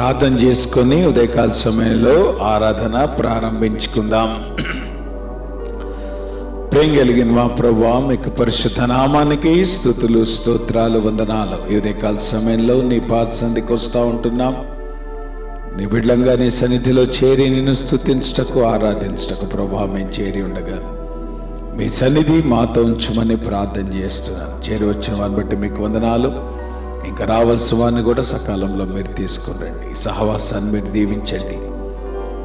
ప్రార్థన చేసుకొని ఉదయకాల సమయంలో ఆరాధన ప్రారంభించుకుందాం. ప్రేమ కలిగిన మా ప్రభువా, మీకు పరిశుద్ధ నామానికి స్తుతులు స్తోత్రాలు వందనాలు. ఈ ఉదయకాల సమయంలో నీ పాద సన్నిధికి వస్తూ ఉంటున్నాం. నీ బిడ్డలంగా నీ సన్నిధిలో చేరి నిన్ను స్తుతించటకు ఆరాధించటకు ప్రభువా మేము చేరి ఉండగా మీ సన్నిధి మాతో ఉంచమని ప్రార్థన చేస్తున్నాను. చేరి వచ్చిన వారిని బట్టి మీకు వందనాలు. ఇంకా రావాల్సిన వారిని కూడా సకాలంలో మీరు తీసుకురండి. ఈ సహవాసాన్ని మీరు దీవించండి.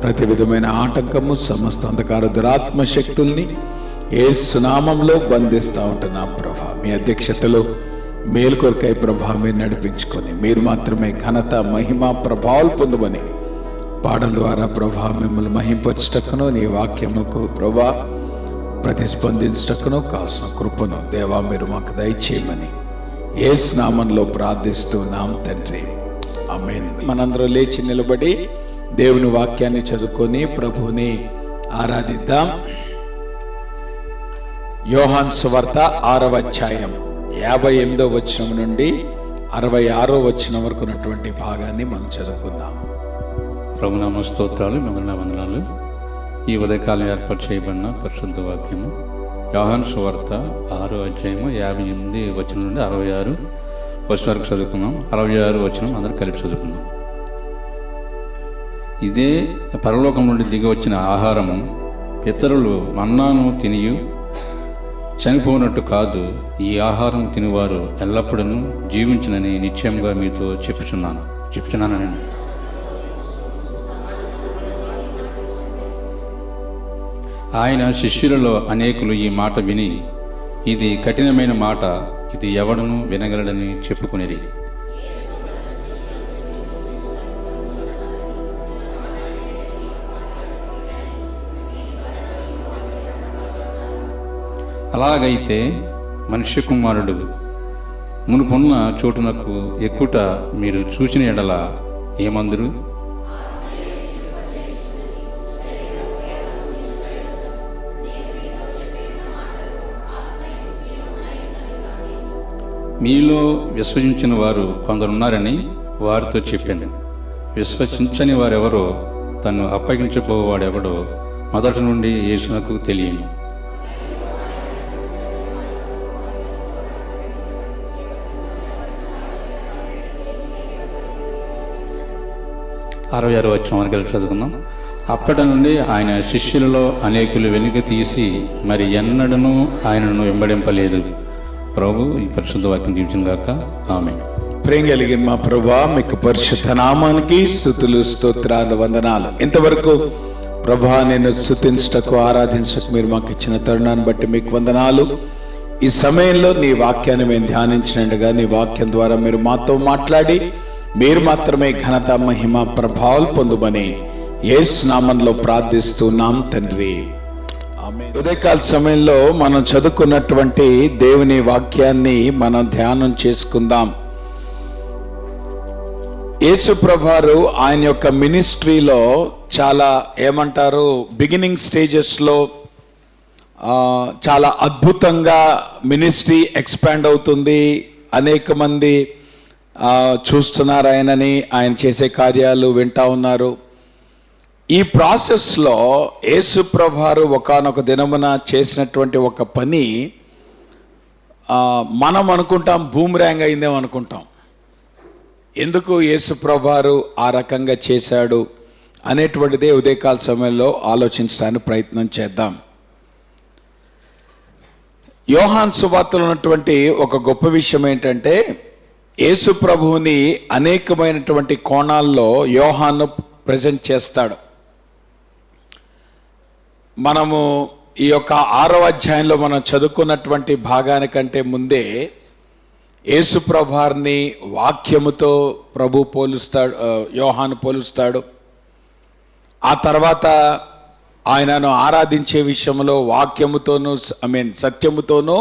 ప్రతి విధమైన ఆటంకము, సమస్త అంధకార దురాత్మ శక్తుల్ని యేసు నామంలో బంధిస్తూ ఉంటున్నాం ప్రభా. మీ అధ్యక్షతలో మేలు కొరకై ప్రభా మీరు నడిపించుకొని మీరు మాత్రమే ఘనత, మహిమ, ప్రభావాలు పొందమని పాటల ద్వారా ప్రభా మిమ్మల్ని మహింపరచటకును నీ వాక్యములకు ప్రభా ప్రతిస్పందించటకును కావాల్సిన కృపను దేవా మీరు మాకు దయచేయమని యేసు నామంలో ప్రార్థిస్తున్నాం తండ్రి, ఆమేన్. మనందరం లేచి నిలబడి దేవుని వాక్యాన్ని చదువుకొని ప్రభువుని ఆరాధిద్దాం. యోహాను సువార్త 6వ అధ్యాయం 58వ వచనం నుండి 66వ వచనం వరకు ఉన్నటువంటి భాగాన్ని మనం చదువుకుందాం. ప్రభునామ స్తోత్రాలు, మిమ్మల్ని వందనాలు. ఈ ఉదయకాలం ఏర్పాటు చేయబడిన పరిశుద్ధ వాక్యము యోహాను సువార్త 6వ అధ్యాయము 58 వచనం నుండి 66 వచనం వరకు చదువుకున్నాం. 66 వచనం అందరూ కలిపి చదువుకున్నాం. ఇదే పరలోకం నుండి దిగి వచ్చిన ఆహారము. పితరులు మన్నాను తినియు చనిపోనట్టు కాదు, ఈ ఆహారం తినివారు ఎల్లప్పుడూ జీవించునని నిశ్చయంగా మీతో చెప్పుచున్నానని. ఆయన శిష్యులలో అనేకులు ఈ మాట విని, ఇది కఠినమైన మాట, ఇది ఎవడను వినగలడని చెప్పుకునేది. అలాగైతే మనుష్య కుమారుడు మునుపున్న చోటునకు ఎక్కుట మీరు చూచిన ఎడల ఏమందురు? మీలో విశ్వసించిన వారు కొందరున్నారని వారితో చెప్పాను. విశ్వసించని వారెవరో, తను అప్పగించబోవాడెవడో మొదటి నుండి యేసునకు తెలియను. అరవై 66 వచ్చిన మనకి చదువుకుందాం. అప్పటి నుండి ఆయన శిష్యులలో అనేకులు వెనుక తీసి మరి ఎన్నడూ ఆయనను వెంబడింపలేదు. ప్రభు ఈ పరిశుద్ధ వాక్యం దీవించిన గాక, ఆమేన్. ప్రేమ కలిగిన మా ప్రభువా, మీకు పరిశుద్ధ నామానికి స్తుతులు స్తోత్రాలు వందనాలు. ఇంతవరకు ప్రభువా నేను స్తుతించటకు ఆరాధించటకు మీరు మాకు ఇచ్చిన తరుణాన్ని బట్టి మీకు వందనాలు. ఈ సమయంలో నీ వాక్యాన్ని మేము ధ్యానించినట్టుగా నీ వాక్యం ద్వారా మీరు మాతో మాట్లాడి మీరు మాత్రమే ఘనత, మహిమ, ప్రభావాలు పొందుమని యేసు నామంలో ప్రార్థిస్తున్నాం తండ్రి, ఆమేన్. ఉదయకాల సమయంలో మనం చదువుకున్నటువంటి దేవుని వాక్యాన్ని మనం ధ్యానం చేసుకుందాం. యేసు ప్రభువారు ఆయన యొక్క మినిస్ట్రీలో చాలా ఏమంటారు బిగినింగ్ స్టేజెస్లో చాలా అద్భుతంగా మినిస్ట్రీ ఎక్స్పాండ్ అవుతుంది. అనేక మంది చూస్తున్నారు ఆయనని, ఆయన చేసే కార్యాలు వింటా ఉన్నారు. ఈ ప్రాసెస్లో యేసు ప్రభువారు ఒకానొక దినమున చేసినటువంటి ఒక పని మనం అనుకుంటాం బూమ్రాంగ్ అయిందేమో అనుకుంటాం. ఎందుకు యేసు ప్రభువారు ఆ రకంగా చేశాడు అనేటువంటిదే ఉదయకాల సమయంలో ఆలోచించడానికి ప్రయత్నం చేద్దాం. యోహాను సువార్తలో ఉన్నటువంటి ఒక గొప్ప విషయం ఏంటంటే, యేసు ప్రభువుని అనేకమైనటువంటి కోణాల్లో యోహాను ప్రజెంట్ చేస్తాడు. మనము ఈ యొక్క 6వ అధ్యాయంలో మనం చదువుకున్నటువంటి భాగానికంటే ముందే యేసు ప్రభువారిని వాక్యముతో ప్రభు పోలుస్తాడు, యోహాను పోలుస్తాడు. ఆ తర్వాత ఆయనను ఆరాధించే విషయంలో వాక్యముతోనూ సత్యముతోనూ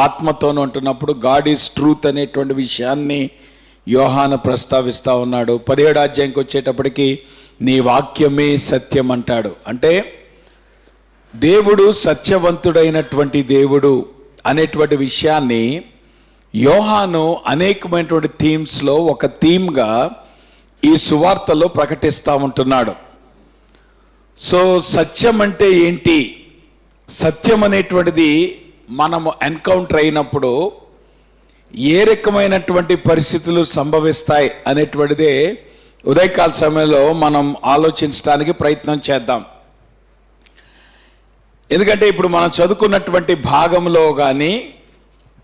ఆత్మతోనూ అంటున్నప్పుడు గాడ్ ఈజ్ ట్రూత్ అనేటువంటి విషయాన్ని యోహాను ప్రస్తావిస్తూ ఉన్నాడు. 17వ అధ్యాయంకి వచ్చేటప్పటికి నీ వాక్యమే సత్యం అంటాడు. అంటే దేవుడు సత్యవంతుడైనటువంటి దేవుడు అనేటువంటి విషయాన్ని యోహాను అనేకమైనటువంటి థీమ్స్లో ఒక థీమ్గా ఈ సువార్తలో ప్రకటిస్తూ ఉంటున్నాడు. సో సత్యం అంటే ఏంటి, సత్యం అనేటువంటిది మనము ఎన్కౌంటర్ అయినప్పుడు ఏ రకమైనటువంటి పరిస్థితులు సంభవిస్తాయి అనేటువంటిదే ఉదయకాల సమయంలో మనం ఆలోచించడానికి ప్రయత్నం చేద్దాం. ఎందుకంటే ఇప్పుడు మనం చదువుకున్నటువంటి భాగంలో కానీ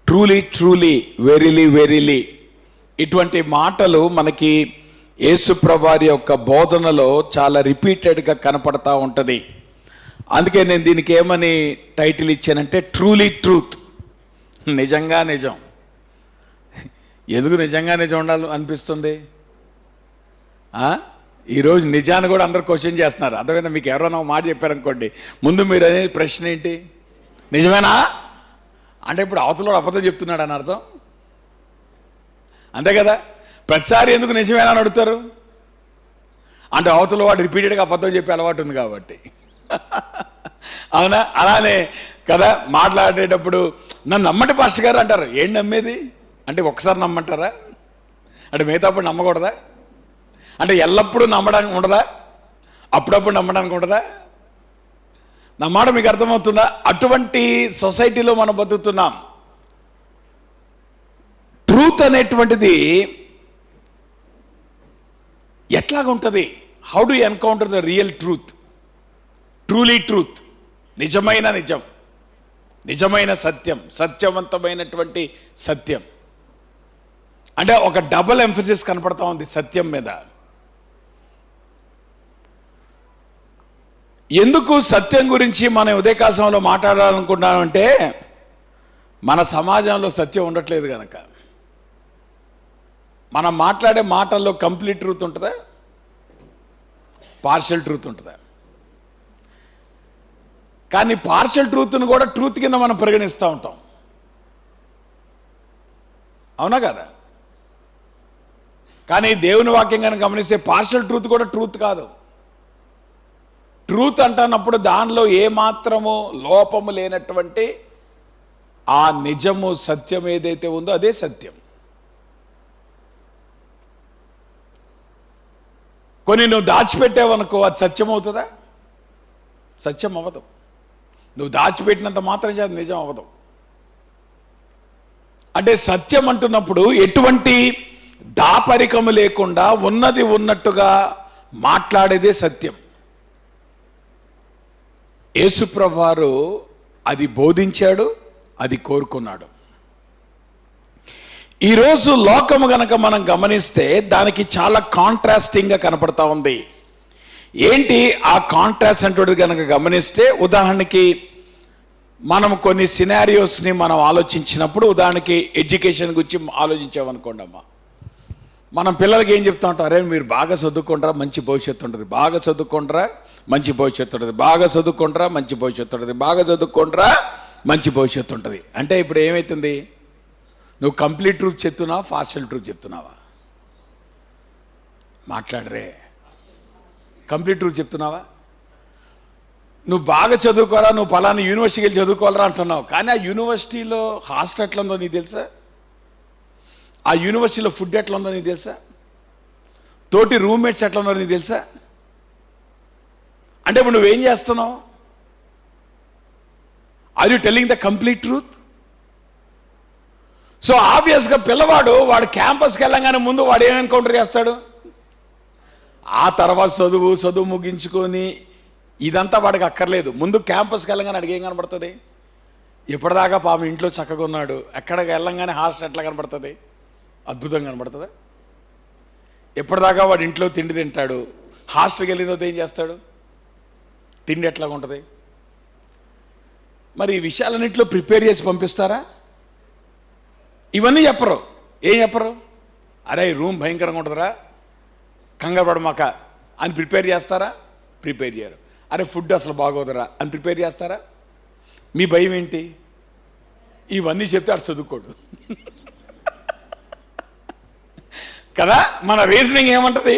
ట్రూలీ ట్రూలీ, వెరీలీ వెరీలీ ఇటువంటి మాటలు మనకి యేసుప్రభువారి యొక్క బోధనలో చాలా రిపీటెడ్గా కనపడతా ఉంటుంది. అందుకే నేను దీనికి ఏమని టైటిల్ ఇచ్చానంటే ట్రూలీ ట్రూత్, నిజంగా నిజం. ఎందుకు నిజంగా నిజం ఉండాలి అనిపిస్తుంది? ఈరోజు నిజాన్ని కూడా అందరు క్వశ్చన్ చేస్తున్నారు. అర్థమైందా? మీకు ఎవరైనా మాట చెప్పారనుకోండి, ముందు మీరు అనేది ప్రశ్న ఏంటి, నిజమేనా అంటే ఇప్పుడు అవతల అబద్ధం చెప్తున్నాడు అని అర్థం, అంతే కదా? ప్రతిసారి ఎందుకు నిజమేనా అని అడుగుతారు అంటే అవతల వాడు రిపీటెడ్గా అబద్ధం చెప్పే అలవాటు ఉంది కాబట్టి. అవునా? అలానే కదా, మాట్లాడేటప్పుడు నన్ను నమ్మండి పాస్టర్ గారు అంటారు. ఏంటి నమ్మేది అంటే ఒకసారి నమ్మంటారా అంటే మిగతాప్పుడు నమ్మకూడదా? అంటే ఎల్లప్పుడూ నమ్మడానికి ఉండదా? అప్పుడప్పుడు నమ్మడానికి ఉండదా? నా మాట మీకు అర్థమవుతుందా? అటువంటి సొసైటీలో మనం బతుకుతున్నాం. ట్రూత్ అనేటువంటిది ఎట్లాగుంటుంది? How do you encounter the real truth, truly truth, నిజమైన నిజం, నిజమైన సత్యం, సత్యవంతమైనటువంటి సత్యం. అంటే ఒక డబుల్ ఎంఫసిస్ కనపడతా ఉంది సత్యం మీద. ఎందుకు సత్యం గురించి మనం ఉదయకాశంలో మాట్లాడాలనుకుంటున్నామంటే మన సమాజంలో సత్యం ఉండట్లేదు కనుక. మనం మాట్లాడే మాటల్లో కంప్లీట్ ట్రూత్ ఉంటుందా, పార్షియల్ ట్రూత్ ఉంటుందా? కానీ పార్షియల్ ట్రూత్ను కూడా ట్రూత్ కింద మనం పరిగణిస్తూ ఉంటాం, అవునా కదా? కానీ దేవుని వాక్యం కనుక గమనిస్తే పార్షియల్ ట్రూత్ కూడా ట్రూత్ కాదు. ట్రూత్ అంటున్నప్పుడు దానిలో ఏమాత్రము లోపము లేనటువంటి ఆ నిజము, సత్యం ఏదైతే ఉందో అదే సత్యం. కొన్ని నువ్వు దాచిపెట్టావనుకో అది సత్యం అవుతుందా? సత్యం అవ్వదు. నువ్వు దాచిపెట్టినంత మాత్రం చేత నిజం అవ్వదు. అంటే సత్యం అంటున్నప్పుడు ఎటువంటి దాపరికము లేకుండా ఉన్నది ఉన్నట్టుగా మాట్లాడేదే సత్యం. యేసుప్రభువారు అది బోధించాడు, అది కోరుకున్నాడు. ఈరోజు లోకము గనక మనం గమనిస్తే దానికి చాలా కాంట్రాస్టింగ్గా కనపడతా ఉంది. ఏంటి ఆ కాంట్రాస్ట్ అంటే కనుక గమనిస్తే, ఉదాహరణకి మనం కొన్ని సినారియోస్ని మనం ఆలోచించినప్పుడు, ఉదాహరణకి ఎడ్యుకేషన్ గురించి ఆలోచించామనుకోండి అమ్మా, మనం పిల్లలకి ఏం చెప్తా ఉంటాం? అరే మీరు బాగా చదువుకుంటారా మంచి భవిష్యత్తు ఉంటుంది, బాగా చదువుకుంటారా మంచి భవిష్యత్తు ఉంటుంది, బాగా చదువుకుంటారా మంచి భవిష్యత్తు ఉంటుంది, బాగా చదువుకుంటారా మంచి భవిష్యత్తు ఉంటుంది. అంటే ఇప్పుడు ఏమవుతుంది? నువ్వు కంప్లీట్ ట్రూత్ చెప్తున్నావా, పార్షియల్ ట్రూత్ చెప్తున్నావా? మాట్లాడరే. కంప్లీట్ ట్రూత్ చెప్తున్నావా? నువ్వు బాగా చదువుకోరా, నువ్వు పలానా యూనివర్సిటీకి వెళ్ళి చదువుకోవాలరా అంటున్నావు, కానీ ఆ యూనివర్సిటీలో హాస్టల్ ఎట్లా ఉందో నీకు తెలుసా? ఆ యూనివర్సిటీలో ఫుడ్ ఎట్లా ఉందో నీకు తెలుసా? తోటి రూమ్మేట్స్ ఎట్లా ఉన్నారో నీకు తెలుసా? అంటే ఇప్పుడు నువ్వేం చేస్తున్నావు? Are you telling the complete truth? So ఆబ్వియస్గా పిల్లవాడు వాడు క్యాంపస్కి వెళ్ళగానే ముందు వాడు ఏం ఎన్కౌంటర్ చేస్తాడు? ఆ తర్వాత చదువు ముగించుకొని ఇదంతా వాడికి అక్కర్లేదు. ముందు క్యాంపస్కి వెళ్ళగానే అడిగి ఏం కనబడుతుంది? ఇప్పటిదాకా పాపం ఇంట్లో చక్కగా ఉన్నాడు, ఎక్కడికి వెళ్ళంగానే హాస్టల్ ఎట్లా కనబడుతుంది? అద్భుతంగా కనబడుతుందా? ఎప్పటిదాకా వాడు ఇంట్లో తిండి తింటాడు, హాస్టల్కి వెళ్ళిన తర్వాత ఏం చేస్తాడు? తిండి ఎట్లా ఉంటుంది? మరి ఈ విషయాలన్నింటిలో ప్రిపేర్ చేసి పంపిస్తారా? ఇవన్నీ చెప్పరు. ఏం చెప్పరు? అరే రూమ్ భయంకరంగా ఉంటుందిరా, కంగారు పడమాక అని ప్రిపేర్ చేస్తారా? ప్రిపేర్ చేయరు. అరే ఫుడ్ అసలు బాగోదురా అని ప్రిపేర్ చేస్తారా? మీ భయం ఏంటి? ఇవన్నీ చెప్తే అటు చదువుకోడు కదా. మన రీజనింగ్ ఏమంటుంది?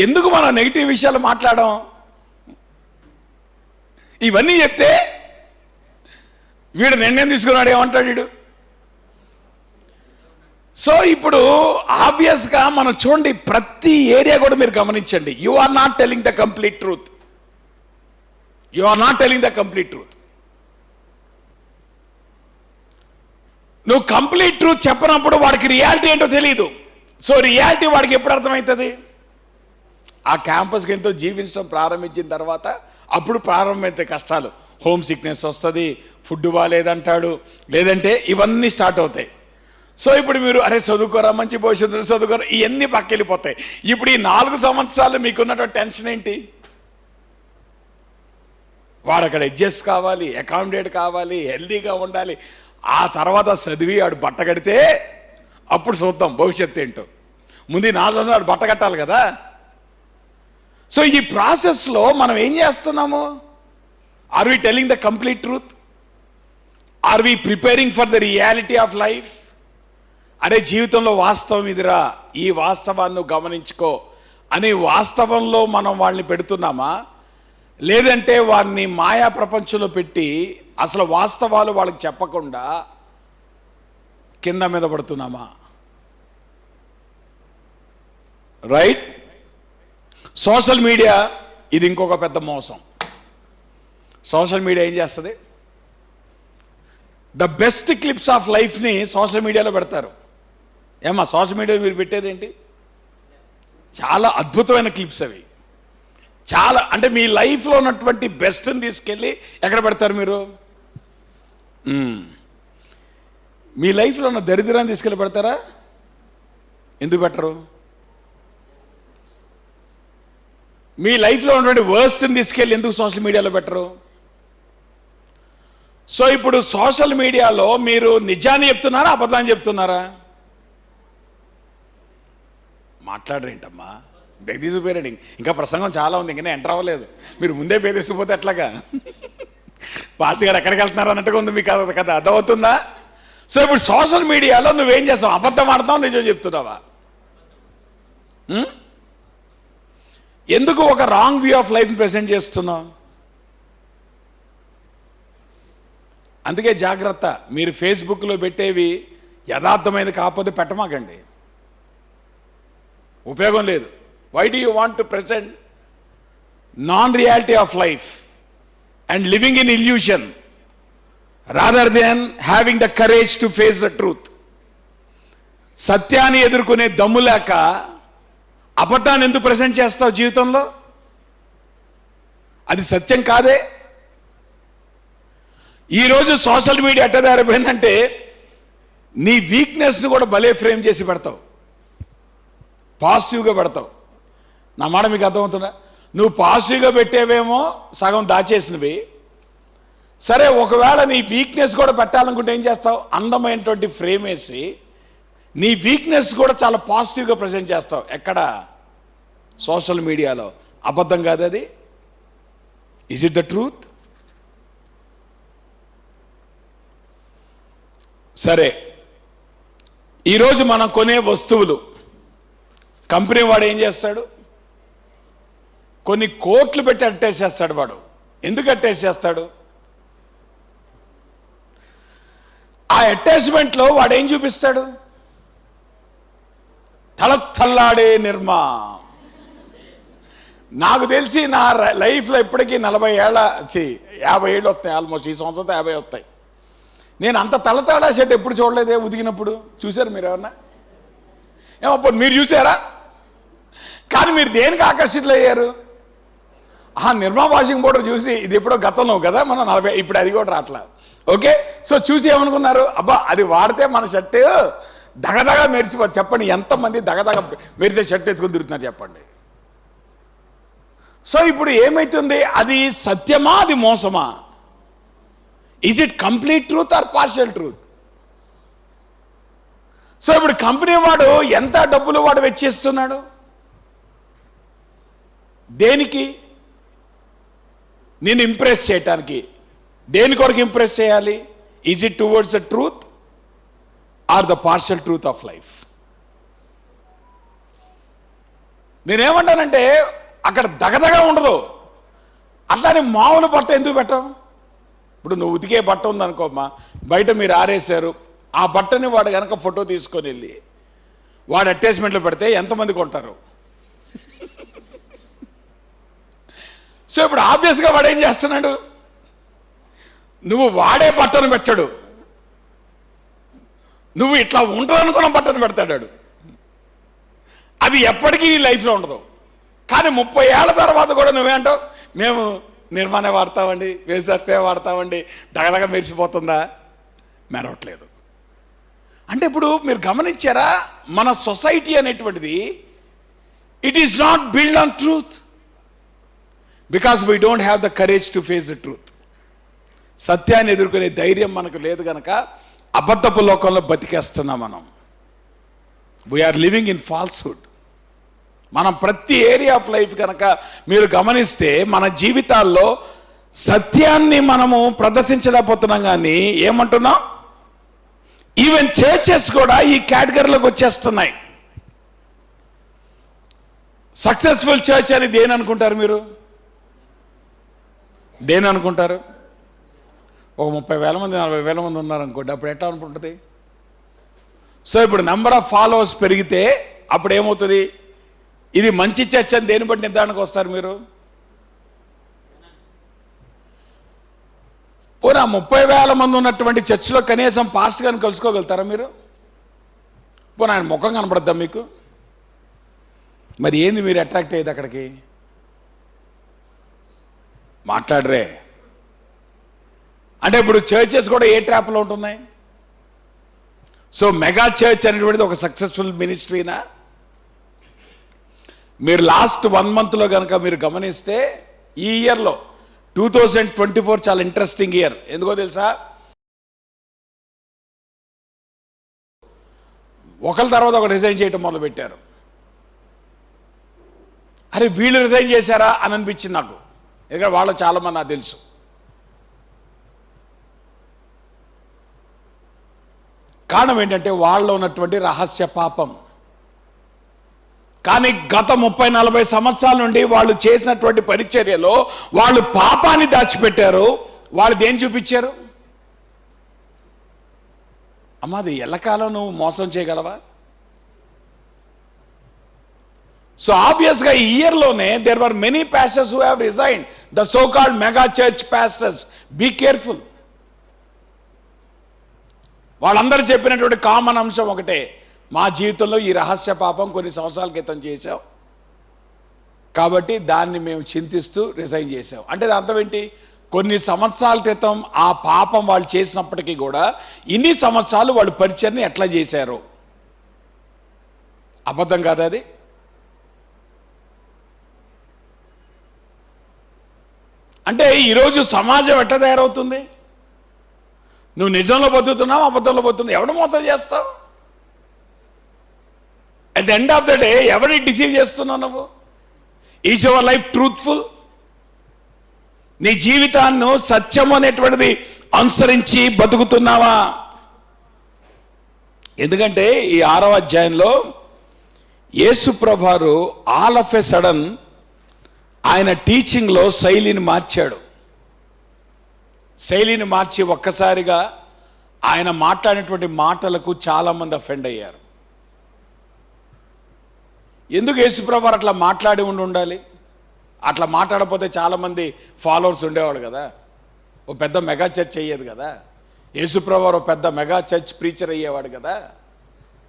ఎందుకు మనం నెగిటివ్ విషయాలు మాట్లాడడం? ఇవన్నీ చెప్తే వీడు నిర్ణయం తీసుకున్నాడు ఏమంటాడు వీడు? సో ఇప్పుడు ఆబ్వియస్గా మనం చూడండి, ప్రతి ఏరియా కూడా మీరు గమనించండి. You are not telling the complete truth. You are not telling the complete truth. నువ్వు కంప్లీట్ ట్రూత్ చెప్పినప్పుడు వాడికి రియాలిటీ ఏంటో తెలియదు. సో రియాలిటీ వాడికి ఎప్పుడు అర్థమవుతుంది? ఆ క్యాంపస్కి ఎంతో జీవించడం ప్రారంభించిన తర్వాత అప్పుడు ప్రారంభమైతే కష్టాలు. హోమ్ సిక్నెస్ వస్తుంది, ఫుడ్ బాగాలేదంటాడు, లేదంటే ఇవన్నీ స్టార్ట్ అవుతాయి. సో ఇప్పుడు మీరు అరే చదువుకోరా, మంచి భవిష్యత్తు చదువుకోరా, ఇవన్నీ పక్కెళ్ళిపోతాయి. ఇప్పుడు ఈ 4 సంవత్సరాలు మీకున్నటువంటి టెన్షన్ ఏంటి? వాడు అక్కడ అడ్జస్ట్ కావాలి, అకామిడేట్ కావాలి, హెల్దీగా ఉండాలి. ఆ తర్వాత చదివి ఆడు బట్ట కడితే అప్పుడు చూద్దాం భవిష్యత్తు ఏంటో. ముందు 4 సంవత్సరాలు బట్ట కట్టాలి కదా. సో ఈ ప్రాసెస్లో మనం ఏం చేస్తున్నాము? Are we telling the complete truth? Are we preparing for the reality of life? అరే జీవితంలో వాస్తవం ఇదిరా, ఈ వాస్తవాన్ని గమనించుకో అని వాస్తవంలో మనం వాళ్ళని పెడుతున్నామా? లేదంటే వారిని మాయా ప్రపంచంలో పెట్టి అసలు వాస్తవాలు వాళ్ళకి చెప్పకుండా కింద మీద పడుతున్నామా? రైట్? సోషల్ మీడియా ఇది ఇంకొక పెద్ద మోసం. సోషల్ మీడియా ఏం చేస్తుంది? ద బెస్ట్ క్లిప్స్ ఆఫ్ లైఫ్ని సోషల్ మీడియాలో పెడతారు. ఏమా సోషల్ మీడియాలో మీరు పెట్టేది ఏంటి? చాలా అద్భుతమైన క్లిప్స్ అవి. చాలా అంటే మీ లైఫ్లో ఉన్నటువంటి బెస్ట్ని తీసుకెళ్ళి ఎక్కడ పెడతారు మీరు? మీ లైఫ్లో ఉన్న దరిద్రాన్ని తీసుకెళ్ళి పెడతారా? ఎందుకు పెట్టరు? మీ లైఫ్లో ఉన్నటువంటి వర్స్ట్ని తీసుకెళ్ళి ఎందుకు సోషల్ మీడియాలో పెట్టరు? సో ఇప్పుడు సోషల్ మీడియాలో మీరు నిజాన్ని చెప్తున్నారా, అబద్ధాన్ని చెప్తున్నారా? మాట్లాడరేంటమ్మా? బెగ్దీసిపోయారండి. ఇంకా ప్రసంగం చాలా ఉంది, ఇంకా ఎంటర్ అవ్వలేదు. మీరు ముందే బెదిసిపోతే ఎట్లాగా? పాస్ గారు ఎక్కడికి వెళ్తున్నారు అన్నట్టుగా ఉంది మీకు కదా. అర్థమవుతుందా? సో ఇప్పుడు సోషల్ మీడియాలో నువ్వేం చేస్తావు? అబద్ధం ఆడతావు, నిజం చెప్తున్నావా? ఎందుకు ఒక రాంగ్ వ్యూ ఆఫ్ లైఫ్ని ప్రెజెంట్ చేస్తున్నావు? అందుకే జాగ్రత్త. మీరు ఫేస్బుక్లో పెట్టేవి యథార్థమైనది కాకపోతే పెట్టమాకండి, ఉపయోగం లేదు. Why do you want to present non reality of life and living in illusion rather than having the courage to face the truth? సత్యాన్ని ఎదుర్కొనే దమ్ము లేక అబద్ధాన్ని ఎందుకు ప్రెజెంట్ చేస్తావు జీవితంలో? అది సత్యం కాదే. ఈరోజు సోషల్ మీడియా ఎట్టదారిపోయిందంటే నీ వీక్నెస్ని కూడా భలే ఫ్రేమ్ చేసి పెడతావు, పాజిటివ్గా పెడతావు. నా మాట మీకు అర్థమవుతుందా? నువ్వు పాజిటివ్గా పెట్టేవేమో సగం దాచేసినవి. సరే, ఒకవేళ నీ వీక్నెస్ కూడా పెట్టాలనుకుంటే ఏం చేస్తావు? అందమైనటువంటి ఫ్రేమ్ వేసి నీ వీక్నెస్ కూడా చాలా పాజిటివ్గా ప్రజెంట్ చేస్తావు. ఎక్కడ? సోషల్ మీడియాలో. అబద్ధం కాదు అది? Is it the truth? సరే, ఈరోజు మనం కొనే వస్తువులు కంపెనీ వాడు ఏం చేస్తాడు? కొన్ని కోట్లు పెట్టి అడ్వర్టైజ్ చేస్తాడు. వాడు ఎందుకు అడ్వర్టైజ్ చేస్తాడు? ఆ అడ్వర్టైజ్మెంట్లో వాడు ఏం చూపిస్తాడు? తలతల్లాడే నిర్మా. నాకు తెలిసి నా లైఫ్లో ఇప్పటికీ 40 ఏళ్ళ 50 ఏళ్ళు వస్తాయి, ఆల్మోస్ట్ ఈ సంవత్సరంతో 50 వస్తాయి. నేను అంత తలతేడా షర్ట్ ఎప్పుడు చూడలేదే ఉతికినప్పుడు. చూసారు మీరు ఎవరన్నా? ఏమప్పుడు మీరు చూసారా? కానీ మీరు దేనికి ఆకర్షితులు అయ్యారు? నిర్మా వాషింగ్ పౌడర్ చూసి. ఇది ఎప్పుడో గతంలో కదా, మనం 40, ఇప్పుడు అది కూడా రాట్లా. ఓకే, సో చూసి ఏమనుకున్నారు? అబ్బా అది వాడితే మన షర్టు దగదగా మెరిసిపోతుంది. చెప్పండి, ఎంతమంది దగదగ మెరిసే షర్ట్ ఎత్తుకుని తిరుగుతున్నారు చెప్పండి. సో ఇప్పుడు ఏమైతుంది? అది సత్యమా, అది మోసమా? Is it complete truth or partial truth? So ఇప్పుడు కంపెనీ వాడు ఎంత డబ్బులు వాడు వెచ్చిస్తున్నాడు? దేనికి? నేను ఇంప్రెస్ చేయటానికి. దేని కొరకు ఇంప్రెస్ చేయాలి? Is it towards the truth or the partial truth of life? నేనేమంటానంటే అక్కడ దగదగా ఉండదు. అట్లానే మామూలు బట్ట ఎందుకు పెట్టాం? ఇప్పుడు నువ్వు ఉతికే బట్ట ఉందనుకోమ్మా, బయట మీరు ఆరేశారు, ఆ బట్టని వాడు కనుక ఫోటో తీసుకొని వెళ్ళి వాడు అడ్వర్టైజ్మెంట్లు పెడితే ఎంతమంది కొంటారు? సో ఇప్పుడు ఆబ్వియస్గా వాడు ఏం చేస్తున్నాడు? నువ్వు వాడే బట్టను పెట్టాడు, నువ్వు ఇట్లా ఉంటుందనుకున్న బట్టను పెడతాడు. అది ఎప్పటికీ నీ లైఫ్లో ఉండదు. కానీ 30 ఏళ్ల తర్వాత కూడా నువ్వేంటావు, మేము నిర్మాణం వాడతామండి, వేసర్పే వాడతామండి, దగదగ మెరిసిపోతుందా? మెరవట్లేదు. అంటే ఇప్పుడు మీరు గమనించారా, మన సొసైటీ అనేటువంటిది it is not build on truth because we don't have the courage to face the truth. సత్యాన్ని ఎదుర్కొనే ధైర్యం మనకు లేదు కనుక అబద్ధపు లోకంలో బతికేస్తున్నాం మనం. We are living in falsehood. మనం ప్రతి ఏరియా ఆఫ్ లైఫ్ కనుక మీరు గమనిస్తే మన జీవితాల్లో సత్యాన్ని మనము ప్రదర్శించలేకపోతున్నాం. కానీ ఏమంటున్నాం, ఈవెన్ చర్చెస్ కూడా ఈ కేటగిరీలోకి వచ్చేస్తున్నాయి. సక్సెస్ఫుల్ చర్చ్ అని దేని అనుకుంటారు మీరు? దేని అనుకుంటారు? ఒక 30,000 మంది 40,000 మంది ఉన్నారనుకోండి, అప్పుడు ఎట్లా అనుకుంటుంది? సో ఇప్పుడు నెంబర్ ఆఫ్ ఫాలోవర్స్ పెరిగితే అప్పుడు ఏమవుతుంది? ఇది మంచి చర్చ్ అని దేని బట్టి నిర్ధారణకు వస్తారు మీరు? పోనా 30,000 మంది ఉన్నటువంటి చర్చిలో కనీసం పాస్టర్ గారిని కలుసుకోగలుగుతారా మీరు? పోనా ఆయన ముఖం కనపడద్దా మీకు? మరి ఏంది మీరు అట్రాక్ట్ అయ్యేది అక్కడికి? మాట్లాడరే. అంటే ఇప్పుడు చర్చెస్ కూడా ఏ ట్రాప్లో ఉంటున్నాయి? సో మెగా చర్చ్ అనేటువంటిది ఒక సక్సెస్ఫుల్ మినిస్ట్రీనా? మీరు లాస్ట్ 1 మంత్లో కనుక మీరు గమనిస్తే ఈ ఇయర్లో 2024 చాలా ఇంట్రెస్టింగ్ ఇయర్. ఎందుకో తెలుసా? ఒకరి తర్వాత ఒక రిజైన్ చేయటం మొదలుపెట్టారు. అరే వీళ్ళు రిజైన్ చేశారా అని అనిపించింది నాకు. ఎందుకంటే వాళ్ళు చాలామంది నాకు తెలుసు. కారణం ఏంటంటే వాళ్ళలో ఉన్నటువంటి రహస్య పాపం. కానీ గత 30-40 సంవత్సరాల నుండి వాళ్ళు చేసినటువంటి పరిచర్యలో వాళ్ళు పాపాన్ని దాచిపెట్టారు. వాళ్ళు దేన్ని చూపించారు? అమ్మాది ఎల్లకాలం నువ్వు మోసం చేయగలవా? సో ఆబ్వియస్గా ఈ ఇయర్లోనే there were many pastors who have resigned, the so called mega church pastors. Be careful. వాళ్ళందరూ చెప్పినటువంటి కామన్ అంశం ఒకటే, మా జీవితంలో ఈ రహస్య పాపం కొన్ని సంవత్సరాల క్రితం చేశాం కాబట్టి దాన్ని మేము చింతిస్తూ రిజైన్ చేశాం. అంటే దాని అర్థం ఏంటి? కొన్ని సంవత్సరాల క్రితం ఆ పాపం వాళ్ళు చేసినప్పటికీ కూడా ఇన్ని సంవత్సరాలు వాళ్ళు పరిచర్ని ఎట్లా చేశారు? అబద్ధం కాదు అది? అంటే ఈరోజు సమాజం ఎట్లా తయారవుతుంది? నువ్వు నిజంలో బతుకుతున్నావు, అబద్ధంలో బతుకుతున్నావు, ఎవడు మోసం చేస్తావు? At the end of the day ఎవరిని డిసీవ్ చేస్తున్నావు నువ్వు? Is your life truthful? నీ జీవితాన్ని సత్యం అనేటువంటిది అనుసరించి బతుకుతున్నావా? ఎందుకంటే ఈ 6వ అధ్యాయంలో యేసు ప్రభువారు ఆల్ ఆఫ్ ఎ సడన్ ఆయన టీచింగ్లో శైలిని మార్చాడు. శైలిని మార్చి ఒక్కసారిగా ఆయన మాట్లాడినటువంటి మాటలకు చాలామంది అఫెండ్ అయ్యారు. ఎందుకు యేసుప్రభువారు అట్లా మాట్లాడి ఉండాలి? అట్లా మాట్లాడకపోతే చాలామంది ఫాలోవర్స్ ఉండేవాడు కదా, ఓ పెద్ద మెగా చర్చ్ అయ్యేది కదా. యేసుప్రభువారు పెద్ద మెగా చర్చ్ ప్రీచర్ అయ్యేవాడు కదా.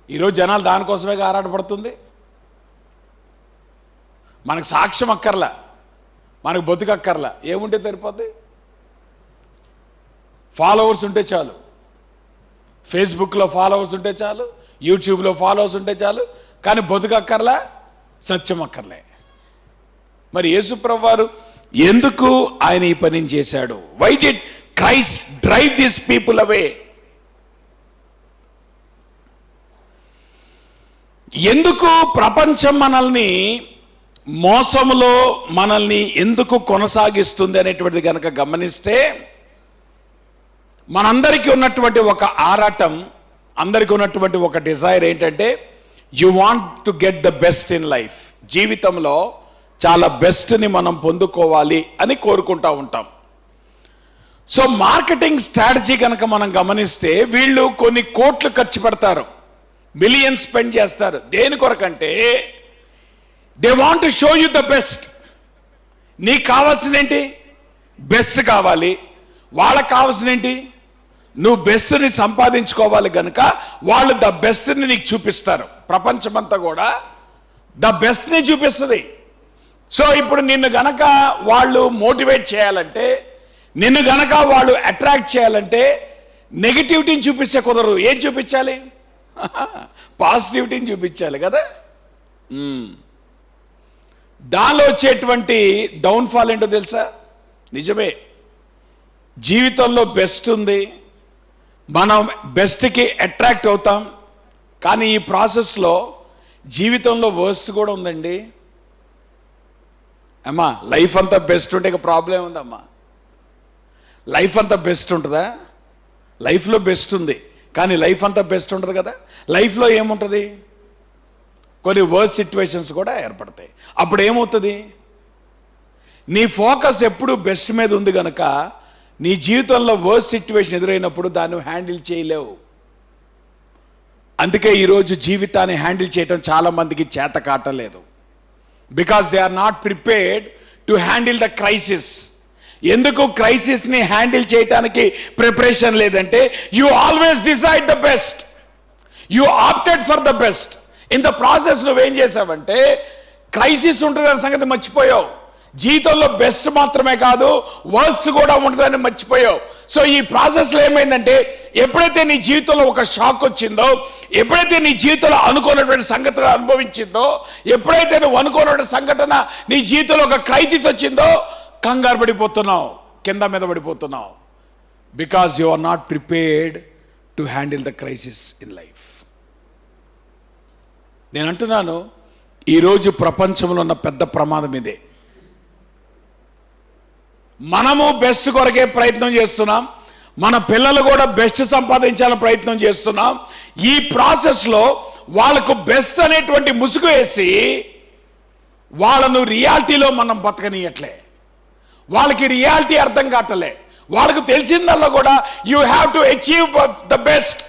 ఈరోజు జనాలు దానికోసమే ఆరాటపడుతుంది. మనకు సాక్ష్యం అక్కర్లా, మనకు బతుకక్కర్లా, ఏముంటే సరిపోద్ది? ఫాలోవర్స్ ఉంటే చాలు. ఫేస్బుక్లో ఫాలోవర్స్ ఉంటే చాలు, యూట్యూబ్లో ఫాలోవర్స్ ఉంటే చాలు. కానీ బతుకక్కర్లా, సత్యం అక్కర్లే. మరి యేసుప్రభువారు ఎందుకు ఆయన ఈ పనిని చేశాడు? Why did Christ drive this people away? ఎందుకు ప్రపంచం మనల్ని మోసములో మనల్ని ఎందుకు కొనసాగిస్తుంది అనేటువంటిది కనుక గమనిస్తే, మనందరికీ ఉన్నటువంటి ఒక ఆరాటం, అందరికీ ఉన్నటువంటి ఒక డిజైర్ ఏంటంటే you want to get the best in life. జీవితంలో చాలా బెస్ట్ని మనం పొందుకోవాలి అని కోరుకుంటూ ఉంటాం. సో మార్కెటింగ్ స్ట్రాటజీ కనుక మనం గమనిస్తే వీళ్ళు కొన్ని కోట్లు ఖర్చు పెడతారు. మిలియన్స్ స్పెండ్ చేస్తారు. దేని కొరకంటే they want to show you the best. నీకు కావాల్సిన ఏంటి? బెస్ట్ కావాలి. వాళ్ళకి కావాల్సిన ఏంటి? నువ్వు బెస్ట్ని సంపాదించుకోవాలి కనుక వాళ్ళు ద బెస్ట్ని నీకు చూపిస్తారు. ప్రపంచమంతా కూడా ద బెస్ట్ని చూపిస్తుంది. సో ఇప్పుడు నిన్ను గనక వాళ్ళు మోటివేట్ చేయాలంటే, నిన్ను గనక వాళ్ళు అట్రాక్ట్ చేయాలంటే నెగిటివిటీని చూపిస్తే కుదరదు. ఏం చూపించాలి? పాజిటివిటీని చూపించాలి కదా. దానిలో వచ్చేటువంటి డౌన్ఫాల్ ఏంటో తెలుసా? నిజమే, జీవితంలో బెస్ట్ ఉంది, మనం బెస్ట్కి అట్రాక్ట్ అవుతాం. కానీ ఈ ప్రాసెస్లో జీవితంలో వర్స్ట్ కూడా ఉందండి. అమ్మా, లైఫ్ అంతా బెస్ట్ ఉంటే ఇక ప్రాబ్లం ఉందమ్మా. లైఫ్ అంతా బెస్ట్ ఉంటుందా? లైఫ్లో బెస్ట్ ఉంది, కానీ లైఫ్ అంతా బెస్ట్ ఉంటుంది కదా. లైఫ్లో ఏముంటుంది? కొన్ని వర్స్ట్ సిచ్యువేషన్స్ కూడా ఏర్పడతాయి. అప్పుడు ఏమవుతుంది? నీ ఫోకస్ ఎప్పుడు బెస్ట్ మీద ఉంది కనుక నీ జీవితంలో వర్స్ట్ సిచ్యువేషన్ ఎదురైనప్పుడు దాన్ని హ్యాండిల్ చేయలేవు. అందుకే ఈరోజు జీవితాన్ని హ్యాండిల్ చేయడం చాలా మందికి చేత కాటలేదు. Because they are not prepared to handle the crisis. ఎందుకు క్రైసిస్ని హ్యాండిల్ చేయడానికి ప్రిపరేషన్ లేదంటే you always decide the best, you opted for the best. In the process నువ్వేం చేసావంటే క్రైసిస్ ఉంటుందనే సంగతి మర్చిపోయావు. జీవితంలో బెస్ట్ మాత్రమే కాదు, వర్స్ట్ కూడా ఉంటుందని మర్చిపోయావు. సో ఈ ప్రాసెస్లో ఏమైందంటే, ఎప్పుడైతే నీ జీవితంలో ఒక షాక్ వచ్చిందో, ఎప్పుడైతే నీ జీవితంలో అనుకోనటువంటి సంఘటన అనుభవించిందో, ఎప్పుడైతే నువ్వు అనుకోనటువంటి సంఘటన నీ జీవితంలో ఒక క్రైసిస్ వచ్చిందో, కంగారు పడిపోతున్నావు, కింద మీద పడిపోతున్నావు. Because you are not prepared to handle the crisis in life. నేను అంటున్నాను, ఈరోజు ప్రపంచంలో ఉన్న పెద్ద ప్రమాదం ఇదే. మనము బెస్ట్ కొరకే ప్రయత్నం చేస్తున్నాం, మన పిల్లలు కూడా బెస్ట్ సంపాదించాలని ప్రయత్నం చేస్తున్నాం. ఈ ప్రాసెస్లో వాళ్ళకు బెస్ట్ అనేటువంటి ముసుగు వేసి వాళ్ళను రియాలిటీలో మనం బతకనీయట్లే. వాళ్ళకి రియాలిటీ అర్థం కావట్లే. వాళ్ళకు తెలిసిందల్లా కూడా you have to achieve the best.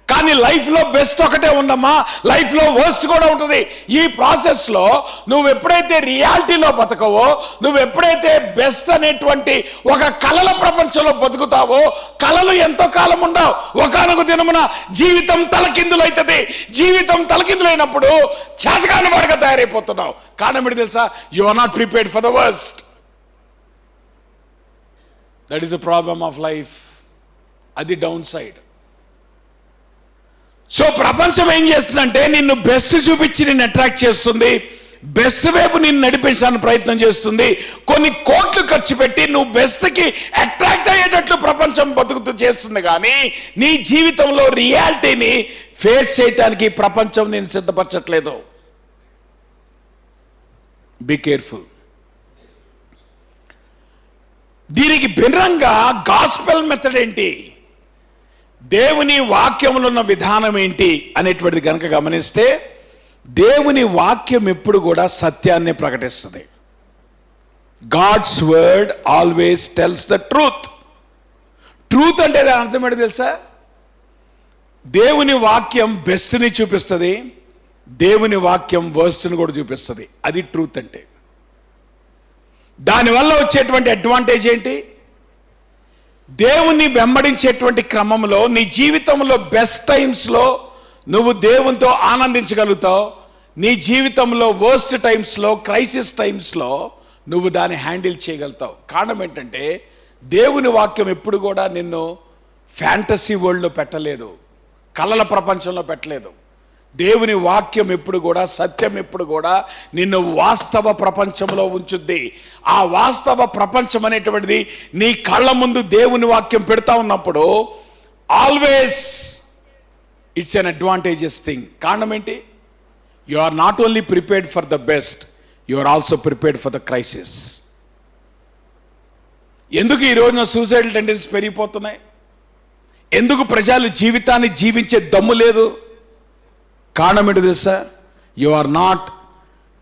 కానీ లైఫ్లో బెస్ట్ ఒకటే ఉందమ్మా, లైఫ్లో వర్స్ట్ కూడా ఉంటుంది. ఈ ప్రాసెస్లో నువ్వు ఎప్పుడైతే రియాలిటీలో బతకవో, నువ్వు ఎప్పుడైతే బెస్ట్ అనేటువంటి ఒక కలల ప్రపంచంలో బతుకుతావో, కలలు ఎంతో కాలం ఉండవు. ఒకానొక దినమున జీవితం తలకిందులైతుంది. జీవితం తలకిందులైనప్పుడు చేతకాని వాడిగా తయారైపోతున్నావు. కారణం ఏంటి తెలుసా? You are not prepared for the worst. That is the problem of life. అది డౌన్ సైడ్. సో ప్రపంచం ఏం చేస్తుందంటే నిన్ను బెస్ట్ చూపించి నిన్ను అట్రాక్ట్ చేస్తుంది, బెస్ట్ వైపు నిన్ను నడిపించడానికి ప్రయత్నం చేస్తుంది. కొన్ని కోట్లు ఖర్చు పెట్టి నువ్వు బెస్ట్కి అట్రాక్ట్ అయ్యేటట్లు ప్రపంచం బతుకుతూ చేస్తుంది. కానీ నీ జీవితంలో రియాలిటీని ఫేస్ చేయడానికి ప్రపంచం నేను సిద్ధపరచట్లేదు. Be careful. దీనికి భిన్నంగా గాస్పెల్ మెథడ్ ఏంటి, దేవుని వాక్యములో ఉన్న విధానం ఏంటి అనేటువంటిది కనుక గమనిస్తే, దేవుని వాక్యం ఎప్పుడు కూడా సత్యాన్ని ప్రకటిస్తుంది. God's word always tells the truth. Truth అంటే దాని అర్థం ఏంటో తెలుసా? దేవుని వాక్యం బెస్ట్ని చూపిస్తుంది, దేవుని వాక్యం వర్స్ట్ని కూడా చూపిస్తుంది. అది ట్రూత్ అంటే. దానివల్ల వచ్చేటువంటి అడ్వాంటేజ్ ఏంటి? దేవుని వెంబడించేటువంటి క్రమంలో నీ జీవితంలో బెస్ట్ టైమ్స్లో నువ్వు దేవునితో ఆనందించగలుగుతావు. నీ జీవితంలో వర్స్ట్ టైమ్స్లో, క్రైసిస్ టైమ్స్లో నువ్వు దాన్ని హ్యాండిల్ చేయగలుగుతావు. కారణం ఏంటంటే దేవుని వాక్యం ఎప్పుడు కూడా నిన్ను ఫ్యాంటసీ వరల్డ్లో పెట్టలేదు, కలల ప్రపంచంలో పెట్టలేదు. దేవుని వాక్యం ఎప్పుడు కూడా, సత్యం ఎప్పుడు కూడా నిన్ను వాస్తవ ప్రపంచంలో ఉంచుద్ది. ఆ వాస్తవ ప్రపంచం అనేటువంటిది నీ కళ్ళ ముందు దేవుని వాక్యం పెడతా ఉన్నప్పుడు always it's an advantages thing. కారణం ఏంటి? You are not only prepared for the best, you are also prepared for the crisis. ఎందుకు ఈ రోజున సూసైడల్ టెండెన్సీస్ పెరిగిపోతున్నాయి? ఎందుకు ప్రజలు జీవితాన్ని జీవించే దమ్ము లేదు? కారణం ఏంటో తెలుసా? You are not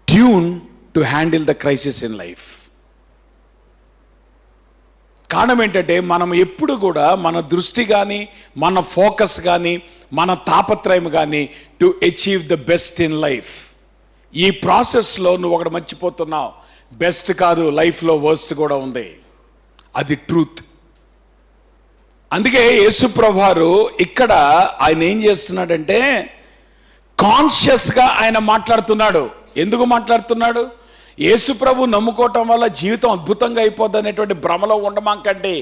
tune to handle the crisis in life. కారణం ఏంటంటే మనం ఎప్పుడు కూడా మన దృష్టి కానీ, మన ఫోకస్ కానీ, మన తాపత్రయం కానీ to achieve the best in life. ఈ ప్రాసెస్లో నువ్వు ఒకటి మర్చిపోతున్నావు, బెస్ట్ కాదు, లైఫ్లో వర్స్ట్ కూడా ఉంది. అది ట్రూత్. అందుకే యేసుప్రభు వారు ఇక్కడ ఆయన ఏం చేస్తున్నాడంటే కాన్షియస్గా ఆయన మాట్లాడుతున్నాడు. ఎందుకు మాట్లాడుతున్నాడు? యేసుప్రభు నమ్ముకోవటం వల్ల జీవితం అద్భుతంగా అయిపోద్ది అనేటువంటి భ్రమలో ఉండమాకండి.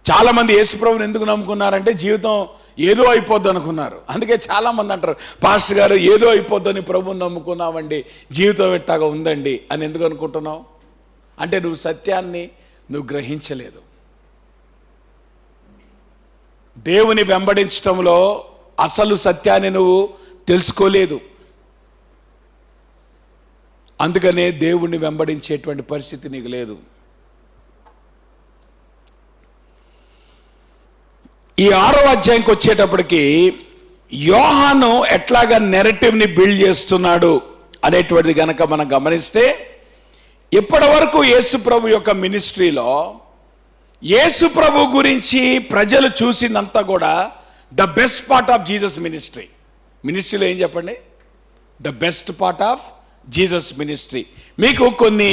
చాలామంది యేసుప్రభుని ఎందుకు నమ్ముకున్నారంటే జీవితం ఏదో అయిపోద్ది అనుకున్నారు. అందుకే చాలామంది అంటారు, పాస్టర్ గారు ఏదో అయిపోద్దని ప్రభుని నమ్ముకున్నామండి, జీవితం ఎట్టాగా ఉందండి అని ఎందుకు అనుకుంటున్నావు? అంటే నువ్వు సత్యాన్ని నువ్వు గ్రహించలేదు. దేవుని వెంబడించటంలో అసలు సత్యాన్ని నువ్వు తెలుసుకోలేదు. అందుకనే దేవుణ్ణి వెంబడించేటువంటి పరిస్థితి నీకు లేదు. ఈ 6వ అధ్యాయంకి వచ్చేటప్పటికి యోహాను ఎట్లాగా నెరేటివ్ని బిల్డ్ చేస్తున్నాడు అనేటువంటిది గనక మనం గమనిస్తే, ఇప్పటి వరకు యేసుప్రభు యొక్క మినిస్ట్రీలో యేసుప్రభు గురించి ప్రజలు చూసిందంతా కూడా the best part of Jesus మినిస్ట్రీలో ఏం చెప్పండి? The best part of Jesus ministry. మీకు కొన్ని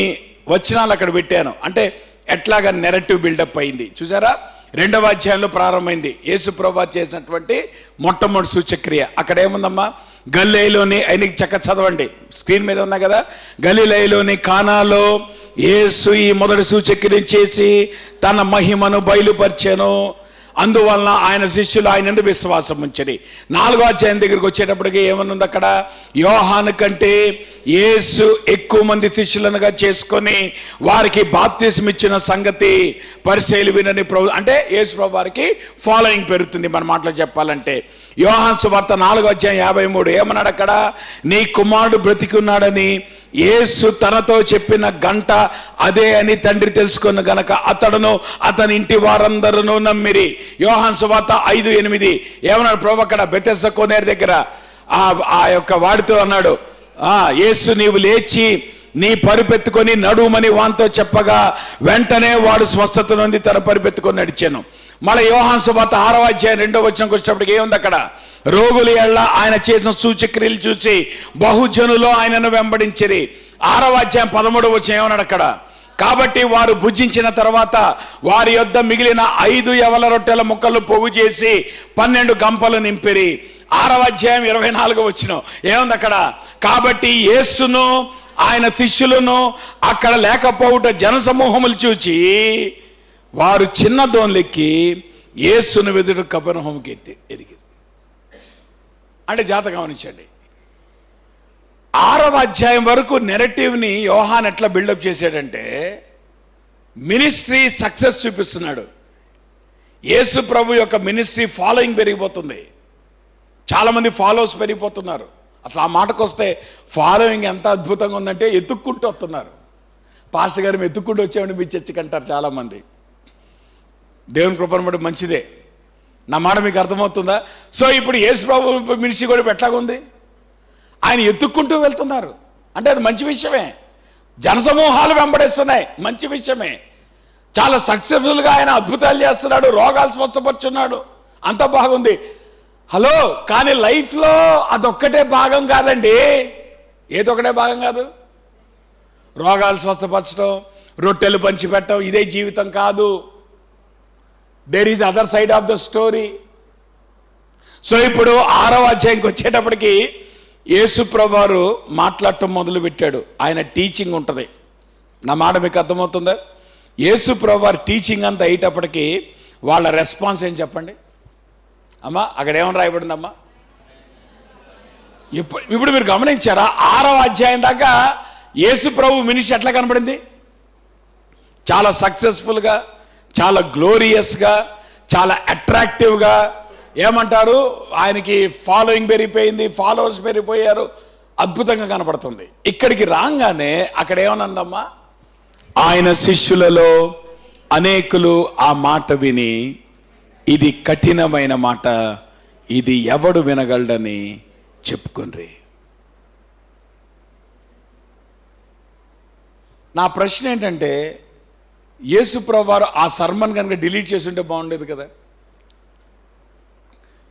వచనాలు అక్కడ పెట్టాను, అంటే ఎట్లాగా నెరేటివ్ బిల్డప్ అయింది చూసారా? 2వ అధ్యాయంలో ప్రారంభమైంది యేసుప్రభు చేసినటువంటి మొట్టమొదటి సూచక్రియ. అక్కడ ఏముందమ్మా? గలిలయలోని, ఆయనకి చక్క చదవండి, స్క్రీన్ మీద ఉన్నా కదా. గలిలయలోని కానాలో యేసు ఈ మొదటి సూచక్రియ చేసి తన మహిమను బయలుపరిచెను. అందువలన ఆయన శిష్యులు ఆయన యందు విశ్వాసం ఉంచని. 4వ అధ్యాయం దగ్గరికి వచ్చేటప్పటికి ఏమనుంది అక్కడ? యోహాను కంటే యేసు ఎక్కువ మంది శిష్యులనుగా చేసుకొని వారికి బాప్తిస్మం ఇచ్చిన సంగతి పరిశీలి వినని ప్రభు. అంటే యేసు ప్రభు వారికి ఫాలోయింగ్ పెరుగుతుంది. మన మాటలో చెప్పాలంటే యోహాను సువార్త 4వ అధ్యాయం 53 ఏమన్నాడు అక్కడ? నీ కుమారుడు బ్రతికున్నాడని యేసు తనతో చెప్పిన గంట అదే అని తండ్రి తెలుసుకున్న గనక అతడును అతని ఇంటి వారందరూ నమ్మిరి. యోహాను సువార్త 5:8 ఏమన్నాడు ప్రభు అక్కడ? బెతెస్దా కోనేరు దగ్గర ఆ యొక్క వాడితో అన్నాడు, యేసు నీవు లేచి నీ పరుపెత్తుకొని నడుమని వానితో చెప్పగా వెంటనే వాడు స్వస్థత నుండి తన పరుపెత్తుకొని నడిచాను. మళ్ళీ యోహాను సువార్త 6వ అధ్యాయం 2వ వచనంకి వచ్చేటప్పటికి ఏముంది అక్కడ? రోగులు ఎళ్ళ ఆయన చేసిన సూచక్రియలు చూసి బహుజనులు ఆయనను వెంబడించిరి. 6వ అధ్యాయం 13వ వచనం ఏమన్నాడు అక్కడ? కాబట్టి వారు భుజించిన తర్వాత వారి యొద్ద మిగిలిన 5 యవల రొట్టెల ముక్కలు పోగు చేసి 12 గంపలు నింపిరి. 6వ అధ్యాయం 24వ వచనం ఏముంది అక్కడ? కాబట్టి యేసును ఆయన శిష్యులను అక్కడ లేకపోవుట జనసమూహములు చూచి వారు చిన్న దోణిలెక్కి యేసును వెదుట కపెర్నహూముకి ఎరిగి. అంటే జాగ్రత్త గమనించండి, 6వ అధ్యాయం వరకు నెరేటివ్ని యోహాన్ ఎట్లా బిల్డప్ చేశాడంటే మినిస్ట్రీ సక్సెస్ చూపిస్తున్నాడు. యేసు ప్రభు యొక్క మినిస్ట్రీ ఫాలోయింగ్ పెరిగిపోతుంది, చాలామంది ఫాలోవర్స్ పెరిగిపోతున్నారు. అసలు ఆ మాటకు వస్తే ఫాలోయింగ్ ఎంత అద్భుతంగా ఉందంటే ఎత్తుక్కుంటూ వస్తున్నారు. పాస్టర్ గారు ఎత్తుక్కుంటూ వచ్చేవాడిని మీ చర్చికి అంటారు చాలామంది. దేవుని కృపను బట్టి మంచిదే. నా మాట మీకు అర్థమవుతుందా? సో ఇప్పుడు యేసు ప్రభు మినిస్ట్రీ కూడా ఎట్లాగుంది? ఆయన ఎత్తుక్కుంటూ వెళ్తున్నారు, అంటే అది మంచి విషయమే. జనసమూహాలు వెంబడిస్తున్నాయి, మంచి విషయమే. చాలా సక్సెస్ఫుల్గా ఆయన అద్భుతాలు చేస్తున్నాడు, రోగాలు స్వస్థపరుచున్నాడు, అంత బాగుంది. హలో, కానీ లైఫ్లో అదొక్కటే భాగం కాదండి. ఏదొక్కటే భాగం కాదు. రోగాలు స్వస్థపరచడం, రొట్టెలు పంచిపెట్టడం ఇదే జీవితం కాదు. There is other side of the story. So ఇప్పుడు 6వ అధ్యాయంకి వచ్చేటప్పటికి యేసు ప్రభువారు మాట్లాడటం మొదలుపెట్టాడు. ఆయన టీచింగ్ ఉంటుంది. నా మాట మీకు అర్థమవుతుందా? యేసు ప్రభువారు టీచింగ్ అంతా అయ్యేటప్పటికి వాళ్ళ రెస్పాన్స్ ఏం చెప్పండి అమ్మా? అక్కడ ఏమని రాయబడిందమ్మా? ఇప్పుడు మీరు గమనించారా? 6వ అధ్యాయం దాకా యేసు ప్రభు మినిస్ట్రీ ఎట్లా కనబడింది? చాలా సక్సెస్ఫుల్గా, చాలా గ్లోరియస్గా, చాలా అట్రాక్టివ్గా. ఏమంటారు? ఆయనకి ఫాలోయింగ్ పెరిగిపోయింది, ఫాలోవర్స్ పెరిగిపోయారు, అద్భుతంగా కనపడుతుంది. ఇక్కడికి రాగానే అక్కడ ఏమనందమ్మా? ఆయన శిష్యులలో అనేకులు ఆ మాట విని ఇది కఠినమైన మాట, ఇది ఎవడు వినగలడని చెప్పుకుండ్రి. నా ప్రశ్న ఏంటంటే, యేసుప్రభు వారు ఆ సర్మన్ కనుక డిలీట్ చేసి ఉంటే బాగుండేది కదా.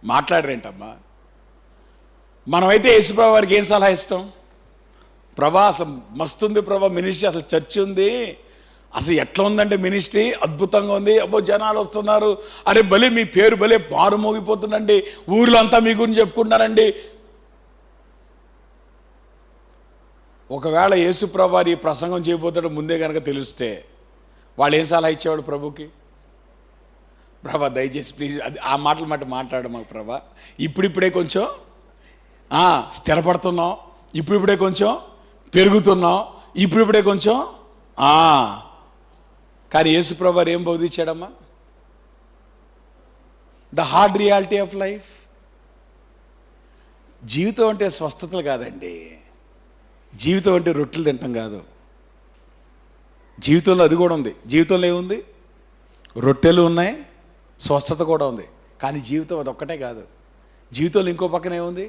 మాట్లాడరేంటమ్మా? మనమైతే యేసుప్రభు వారికి ఏం సలహా ఇస్తాం? ప్రభా అసలు మస్తుంది ప్రభా మినిస్ట్రీ, అసలు చర్చ్ ఉంది, అసలు ఎట్లా ఉందంటే మినిస్ట్రీ అద్భుతంగా ఉంది, అబ్బో జనాలు వస్తున్నారు, అరే భలే మీ పేరు భలే మారు మోగిపోతుందండి, ఊర్లో అంతా మీ గురించి చెప్పుకుంటారండి. ఒకవేళ యేసుప్రభు వారు ఈ ప్రసంగం చేయబోతాడు ముందే కనుక తెలిస్తే వాళ్ళు ఏం సలహా ఇచ్చేవాడు ప్రభుకి? ప్రభా దయచేసి ప్లీజ్ అది ఆ మాటలు మాట మాట్లాడు మాకు ప్రభా, ఇప్పుడిప్పుడే కొంచెం స్థిరపడుతున్నాం, ఇప్పుడిప్పుడే కొంచెం పెరుగుతున్నాం, ఇప్పుడిప్పుడే కొంచెం కానీ యేసుప్రభు వారు ఏం బోధించాడమ్మా? The hard reality of life. జీవితం అంటే స్వస్థతలు కాదండి, జీవితం అంటే రొట్టెలు తింటాం కాదు. జీవితంలో అది కూడా ఉంది. జీవితంలో ఏముంది? రొట్టెలు ఉన్నాయి, స్వస్థత కూడా ఉంది. కానీ జీవితం అది ఒక్కటే కాదు. జీవితంలో ఇంకో పక్కన ఏముంది?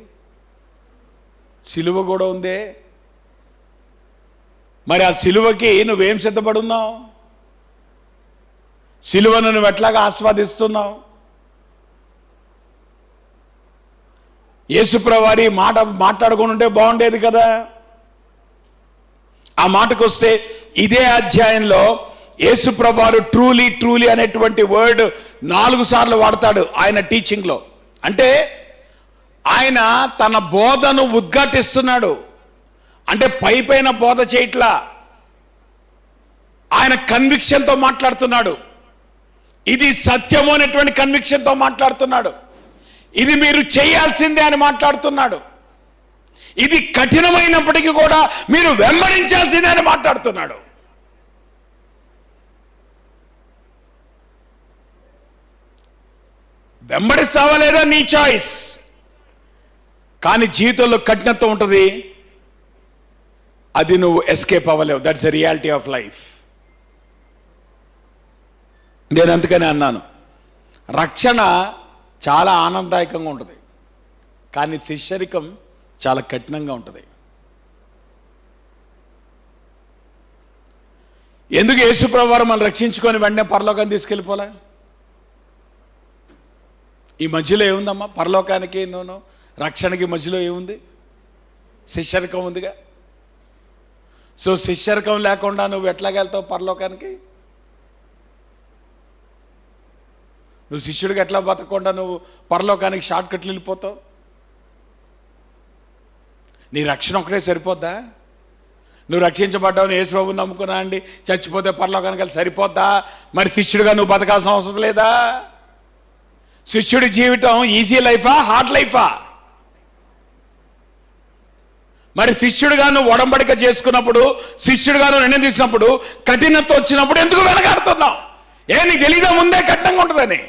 సిలువ కూడా ఉందే. మరి ఆ సిలువకి నువ్వేం సిద్ధపడున్నావు? సిలువను నువ్వు ఎట్లాగా ఆస్వాదిస్తున్నావు? యేసుప్రభు వారి మాట మాట్లాడుకుని ఉంటే బాగుండేది కదా. ఆ మాటకు వస్తే ఇదే అధ్యాయంలో యేసుప్రభు వారు ట్రూలీ ట్రూలీ అనేటువంటి వర్డ్ 4 సార్లు వాడతాడు ఆయన టీచింగ్లో. అంటే ఆయన తన బోధను ఉద్ఘాటిస్తున్నాడు. అంటే పైపైన బోధ చేయట్లా, ఆయన కన్విక్షన్తో మాట్లాడుతున్నాడు. ఇది సత్యము అనేటువంటి కన్విక్షన్తో మాట్లాడుతున్నాడు. ఇది మీరు చేయాల్సిందే అని మాట్లాడుతున్నాడు. ఇది కఠినమైనప్పటికీ కూడా మీరు వెంబడించాల్సిందే అని మాట్లాడుతున్నాడు. వెంబడిస్తావా లేదా నీ చాయిస్. కానీ జీవితంలో కఠినత్వం ఉంటుంది, అది నువ్వు ఎస్కేప్ అవ్వలేవు. That's a reality of life. నేను అందుకనే అన్నాను, రక్షణ చాలా ఆనందదాయకంగా ఉంటుంది, కానీ శిష్యరికం చాలా కఠినంగా ఉంటుంది. ఎందుకు యేసుప్రభు వారు మనం రక్షించుకొని వెంటనే పరలోకాన్ని తీసుకెళ్ళిపోలే? ఈ మధ్యలో ఏముందమ్మా? పరలోకానికి రక్షణకి మధ్యలో ఏముంది? శిష్యరికం ఉందిగా. సో శిష్యరికం లేకుండా నువ్వు ఎట్లాగెళ్తావు పరలోకానికి? నువ్వు శిష్యుడికి ఎట్లా బతకకుండా నువ్వు పరలోకానికి షార్ట్ కట్లు వెళ్ళిపోతావు? నీ రక్షణ ఒకటే సరిపోద్దా? నువ్వు రక్షించబడ్డావు, యేసుప్రభువుని నమ్ముకున్నా అండి, చచ్చిపోతే పరలోకానికి వెళ్ళి సరిపోద్దా? మరి శిష్యుడిగా నువ్వు బతకాల్సిన అవసరం లేదా? శిష్యుడి జీవితం ఈజీ లైఫా, హార్డ్ లైఫా? మరి శిష్యుడిగా నువ్వు ఒడంబడిక చేసుకున్నప్పుడు, శిష్యుడిగా నువ్వు నిర్ణయం తీసుకున్నప్పుడు, కఠినత వచ్చినప్పుడు ఎందుకు వెనకాడుతున్నావు? నీకు తెలీదా ముందే కఠినంగా ఉంటుందని?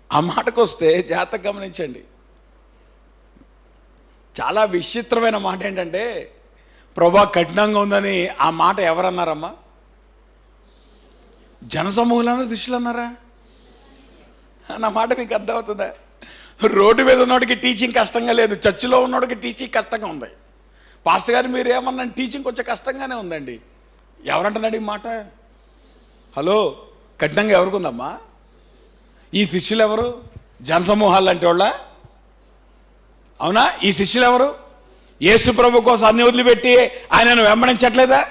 ఆ మాటకు వస్తే జాగ్రత్తగా గమనించండి. చాలా విచిత్రమైన మాట ఏంటంటే, ప్రభా కఠినంగా ఉందని ఆ మాట ఎవరన్నారమ్మా? జనసమూహాలన్నా శిష్యులు అన్నారా? నా మాట మీకు అర్థమవుతుందా? రోడ్డు మీద ఉన్నోడికి టీచింగ్ కష్టంగా లేదు, చర్చిలో ఉన్నోడికి టీచింగ్ కష్టంగా ఉంది. పాస్టర్ గారు మీరు ఏమన్నా టీచింగ్ కొంచెం కష్టంగానే ఉందండి. ఎవరంటున్నాడు ఈ మాట? హలో, కఠినంగా ఎవరికి ఉందమ్మా? ఈ శిష్యులు ఎవరు? జనసమూహాలు అంటే వాళ్ళ? అవునా? ఈ శిష్యులు ఎవరు? యేసుప్రభు కోసం అన్ని వదిలిపెట్టి ఆయనను వెంబడించట్లేదా?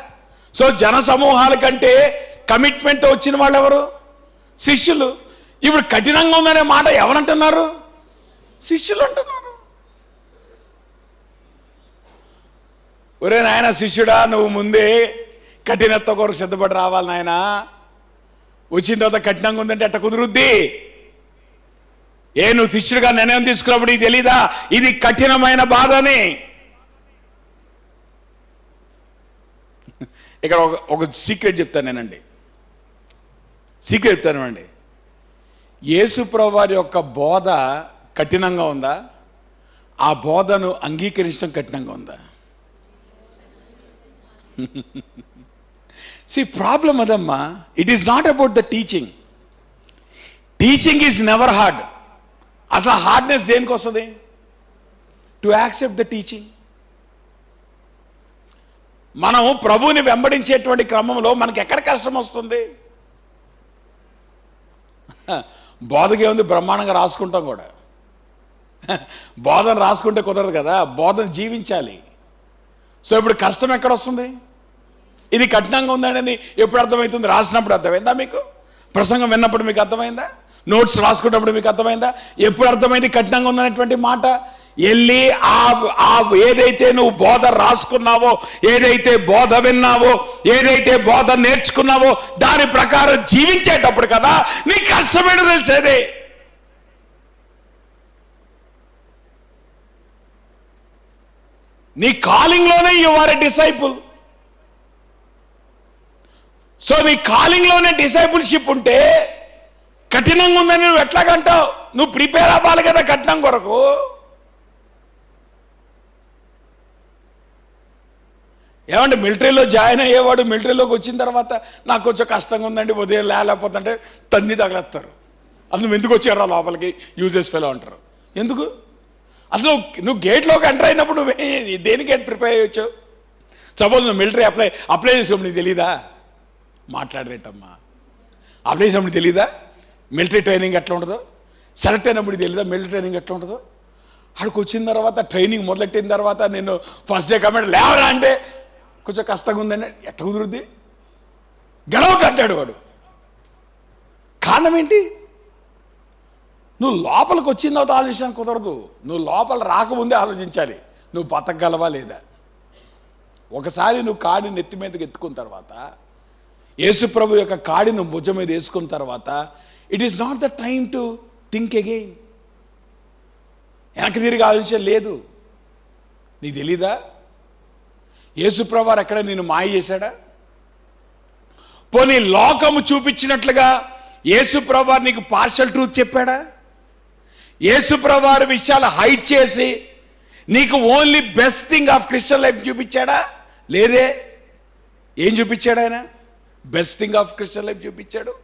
సో జనసమూహాల కంటే కమిట్మెంట్తో వచ్చిన వాళ్ళు ఎవరు? శిష్యులు. ఇప్పుడు కఠినంగా ఉందనే మాట ఎవరంటున్నారు? శిష్యులు అంటున్నారు. ఒరే నాయన శిష్యుడా, నువ్వు ముందే కఠినత్వ కొరకు సిద్ధపడి రావాలి నాయన. వచ్చిన తర్వాత కఠినంగా ఉందంటే ఎట్ట కుదురుద్ది? నువ్వు శిష్యుడిగా నిర్ణయం తీసుకున్నప్పుడు ఇది తెలీదా ఇది కఠినమైన బాధ అని? ఇక్కడ ఒక సీక్రెట్ చెప్తాను నేనండి, సీక్రెట్ చెప్తానండి. యేసుప్రభు వారి యొక్క బోధ కఠినంగా ఉందా? ఆ బోధను అంగీకరించడం కఠినంగా ఉందా? ప్రాబ్లం అదమ్మా. It is not about the teaching. Teaching is never hard. అసలు హార్డ్నెస్ దేనికి వస్తుంది? To accept the teaching. మనం ప్రభువుని వెంబడించేటువంటి క్రమంలో మనకి ఎక్కడ కష్టం వస్తుంది? బోధకే ఉంది, బ్రహ్మాండంగా రాసుకుంటాం కూడా. బోధన రాసుకుంటే కుదరదు కదా, బోధన జీవించాలి. సో ఇప్పుడు కష్టం ఎక్కడ వస్తుంది? ఇది కఠినంగా ఉందని ఎప్పుడు అర్థమవుతుంది? రాసినప్పుడు అర్థమైందా మీకు? ప్రసంగం విన్నప్పుడు మీకు అర్థమైందా? నోట్స్ రాసుకున్నప్పుడు మీకు అర్థమైందా? ఎప్పుడు అర్థమైంది కఠినంగా ఉందనేటువంటి మాట? వెళ్ళి ఏదైతే నువ్వు బోధ రాసుకున్నావో, ఏదైతే బోధ విన్నావో, ఏదైతే బోధ నేర్చుకున్నావో దాని ప్రకారం జీవించేటప్పుడు కదా నీ కష్టమేంటో తెలిసేది. నీ కాలింగ్లోనే you are a disciple. So నీ కాలింగ్లోనే డిసైపుల్షిప్ ఉంటే కఠినంగా ఉందని నువ్వు ఎట్లాగంటావు? నువ్వు ప్రిపేర్ అవ్వాలి కదా కఠినం కొరకు. ఏమంటే మిలిటరీలో జాయిన్ అయ్యేవాడు మిలిటరీలోకి వచ్చిన తర్వాత నాకు కొంచెం కష్టంగా ఉందండి, ఉదయం లేకపోతుంటే తన్ని తగలేస్తారు. అది నువ్వు ఎందుకు వచ్చారా లోపలికి, యూజెస్ ఫెలో అంటారు. ఎందుకు? అసలు నువ్వు గేట్లోకి ఎంటర్ అయినప్పుడు నువ్వు దేని గేట్ ప్రిపేర్ అయ్యొచ్చావు? సపోజ్ నువ్వు మిలిటరీ అప్లై చేసినప్పుడు నీకు తెలీదా? మాట్లాడరేటమ్మా. అప్లై చేసినప్పుడు తెలీదా మిలిటరీ ట్రైనింగ్ ఎట్లా ఉంటుందో? సెలెక్ట్ అయినప్పుడు తెలీదా మిలిటరీ ట్రైనింగ్ ఎట్లా ఉంటుందో? అక్కడికి వచ్చిన తర్వాత ట్రైనింగ్ మొదలెట్టిన తర్వాత నేను ఫస్ట్ డే కమెంట్ లేవరా అంటే కొంచెం కష్టంగా ఉందండి, ఎట్ట కుదురుద్ది? గెలవట్ అంటాడు వాడు. కారణం ఏంటి? నువ్వు లోపలికి వచ్చిన తర్వాత ఆలోచించడానికి కుదరదు. నువ్వు లోపల రాకముందే ఆలోచించాలి నువ్వు బతకగలవా లేదా. ఒకసారి నువ్వు కాడి నెత్తి మీదకి ఎత్తుకున్న తర్వాత, యేసుప్రభు యొక్క కాడి నువ్వు భుజం మీద వేసుకున్న తర్వాత, it is not the time to think again. వెనక్కి తిరిగి ఆలోచన లేదు. నీకు తెలీదా యేసుప్రభు వారు ఎక్కడ నేను మాయ చేశాడా? పోనీ లోకము చూపించినట్లుగా యేసుప్రభు వారు నీకు పార్షల్ ట్రూత్ చెప్పాడా? యేసుప్రభు వారి విషయాలు హైడ్ చేసి నీకు only best thing of Christian life చూపించాడా? లేదే. ఏం చూపించాడు ఆయన? Best thing of Christian life చూపించాడు,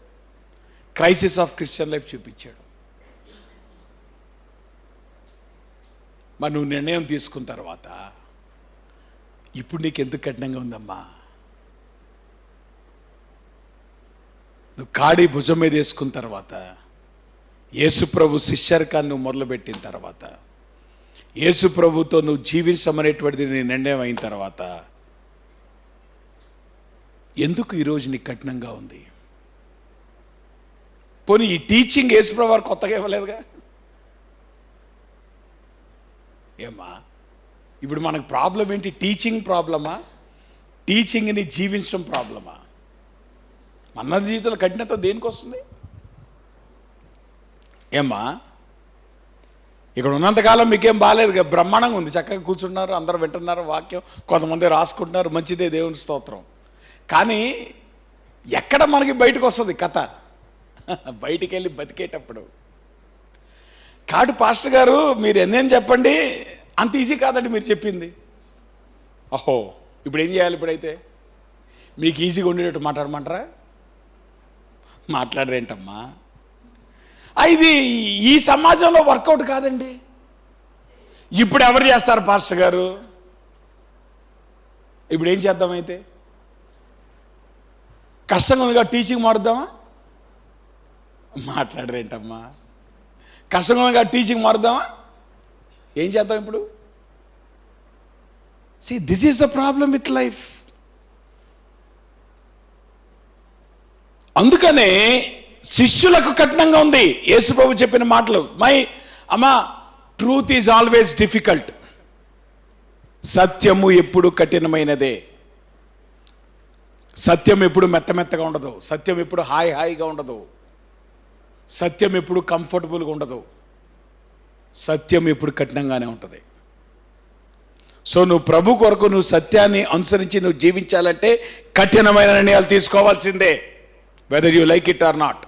క్రైసిస్ ఆఫ్ క్రిస్టియన్ లైఫ్ చూపించాడు. మరి నువ్వు నిర్ణయం తీసుకున్న తర్వాత ఇప్పుడు నీకు ఎందుకు కఠినంగా ఉందమ్మా? నువ్వు కాడి భుజం మీద వేసుకున్న తర్వాత, యేసుప్రభు శిష్యర్కాన్ని నువ్వు మొదలుపెట్టిన తర్వాత, యేసుప్రభుతో నువ్వు జీవించమనేటువంటిది నీ నిర్ణయం అయిన తర్వాత, ఎందుకు ఈరోజు నీకు కఠినంగా ఉంది? పోనీ ఈ టీచింగ్ యేసుప్రభు వారు కొత్తగా ఇవ్వలేదుగా. ఏమ్మా ఇప్పుడు మనకు ప్రాబ్లం ఏంటి? టీచింగ్ ప్రాబ్లమా, టీచింగ్ని జీవించడం ప్రాబ్లమా? మన జీవితంలో కఠినత దేనికి వస్తుంది? ఏమ్మా ఇక్కడ ఉన్నంతకాలం మీకేం బాగాలేదు, బ్రహ్మాండంగా ఉంది, చక్కగా కూర్చున్నారు, అందరూ వింటున్నారు వాక్యం, కొంతమంది రాసుకుంటున్నారు, మంచిదే, దేవుని స్తోత్రం. కానీ ఎక్కడ మనకి బయటకు వస్తుంది కథ? బయటికి వెళ్ళి బతికేటప్పుడు. కాదు పాస్టర్ గారు మీరు ఎన్నేం చెప్పండి, అంత ఈజీ కాదండి మీరు చెప్పింది. అహో ఇప్పుడు ఏం చేయాలి? ఇప్పుడైతే మీకు ఈజీగా ఉండేటట్టు మాట్లాడమంటారా? మాట్లాడరేంటమ్మా? ఇది ఈ సమాజంలో వర్కౌట్ కాదండి. ఇప్పుడు ఎవరు చేస్తారు పాస్టర్ గారు? ఇప్పుడు ఏం చేద్దామైతే? కష్టంగా ఉందిగా టీచింగ్ మారుద్దామా? మాట్లాడరేంటమ్మా? కష్టంగా ఉందిగా టీచింగ్ మారుద్దామా? ఏం చేద్దాం ఇప్పుడు? See, this is the problem with life. అందుకనే శిష్యులకు కఠినంగా ఉంది యేసుప్రభు చెప్పిన మాటలు. అమ్మా ట్రూత్ ఈజ్ ఆల్వేస్ డిఫికల్ట్. సత్యము ఎప్పుడు కఠినమైనదే. సత్యం ఎప్పుడు మెత్తమెత్తగా ఉండదు, సత్యం ఎప్పుడు హాయిగా ఉండదు, సత్యం ఎప్పుడు కంఫర్టబుల్గా ఉండదు, సత్యం ఎప్పుడు కఠినంగానే ఉంటుంది. సో నువ్వు ప్రభు కొరకు నువ్వు సత్యాన్ని అనుసరించి నువ్వు జీవించాలంటే కఠినమైన నిర్ణయాలు తీసుకోవాల్సిందే, whether you like it or not,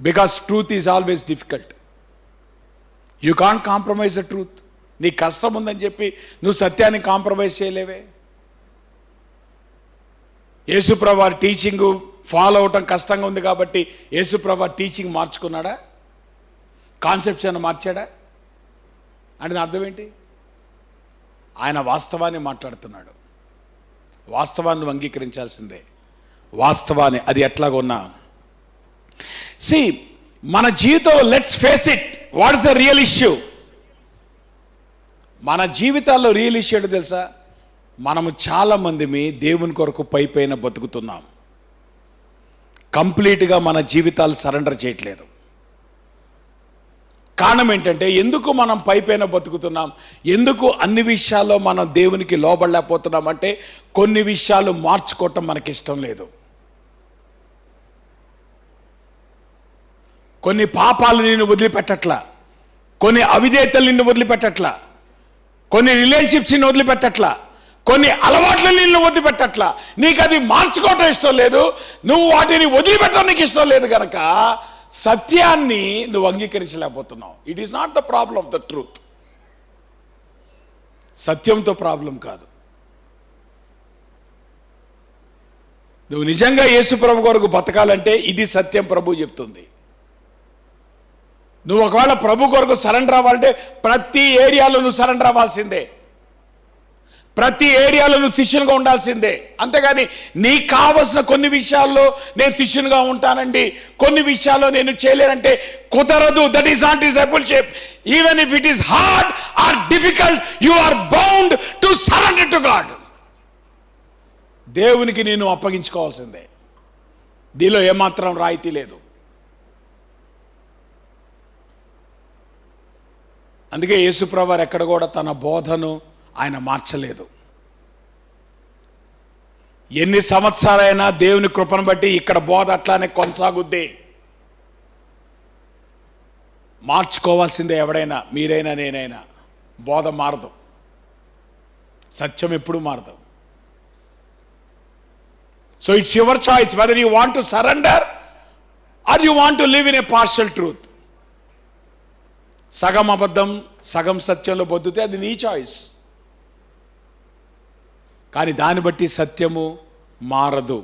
because truth is always difficult. You can't compromise the truth. నీ కష్టం ఉందని చెప్పి నువ్వు సత్యాన్ని కాంప్రమైజ్ చేయలేవే. యేసుప్రభు వారి టీచింగ్ ఫాలో అవటం కష్టంగా ఉంది కాబట్టి యేసుప్రభు వారి టీచింగ్ మార్చుకున్నాడా? కాన్సెప్ట్స్ ఏమైనా మార్చాడా? అంటే అర్థం ఏంటి? ఆయన వాస్తవాన్ని మాట్లాడుతున్నాడు. వాస్తవాన్ని నువ్వు అంగీకరించాల్సిందే. వాస్తవాన్ని అది ఎట్లాగున్నా మన జీవితంలో let's face it, what is the real issue? మన జీవితాల్లో రియల్ ఇష్యూ ఏంటో తెలుసా? మనము చాలామంది దేవుని కొరకు పైపైన బతుకుతున్నాం, కంప్లీట్గా మన జీవితాలు సరెండర్ చేయట్లేదు. కారణం ఏంటంటే, ఎందుకు మనం పైపైన బతుకుతున్నాం, ఎందుకు అన్ని విషయాల్లో మనం దేవునికి లోబడలేకపోతున్నాం అంటే, కొన్ని విషయాలు మార్చుకోవటం మనకి ఇష్టం లేదు. కొన్ని పాపాలు నిన్ను వదిలిపెట్టట్లా, కొన్ని అవిధేయతలు నిన్ను వదిలిపెట్టట్లా, కొన్ని రిలేషన్షిప్స్ నిన్ను వదిలిపెట్టట్లా, కొన్ని అలవాట్లు నిన్ను వదిలిపెట్టట్లా. నీకు అది మార్చుకోవటం ఇష్టం లేదు, నువ్వు వాటిని వదిలిపెట్టడం నీకు ఇష్టం లేదు కనుక సత్యాన్ని నువ్వు అంగీకరించలేకపోతున్నావు. It is not the problem of the truth. సత్యంతో ప్రాబ్లం కాదు. నువ్వు నిజంగా యేసు ప్రభు కొరకు బతకాలంటే ఇది సత్యం ప్రభు చెప్తుంది. నువ్వు ఒకవేళ ప్రభు కొరకు సరెండర్ అవ్వాలంటే ప్రతి ఏరియాలో నువ్వు సరెండర్ అవ్వాల్సిందే, ప్రతి ఏరియాలో నువ్వు శిష్యునిగా ఉండాల్సిందే. అంతేగాని నీకు కావలసిన కొన్ని విషయాల్లో నేను శిష్యునిగా ఉంటానండి, కొన్ని విషయాల్లో నేను చేయలేనంటే కుదరదు. That is not discipleship. Even if it is hard or difficult, you are bound to surrender to God. దేవునికి నేను అప్పగించుకోవాల్సిందే, దీనిలో ఏమాత్రం రాయితీ లేదు. అందుకే యేసుప్రభు వారు ఎక్కడ కూడా తన బోధను ఆయన మార్చలేదు. ఎన్ని సంవత్సరాలైనా దేవుని కృపను బట్టి ఇక్కడ బోధ అట్లానే కొనసాగుద్ది. మార్చుకోవాల్సిందే ఎవడైనా, మీరైనా నేనైనా. బోధ మారదు, సత్యం ఎప్పుడు మారదు. So it's your choice whether you want to surrender or you want to live in a partial truth. సగం అబద్ధం సగం సత్యంలో బొద్దుతే అది నీ చాయిస్. కానీ దాన్ని బట్టి సత్యము మారదు.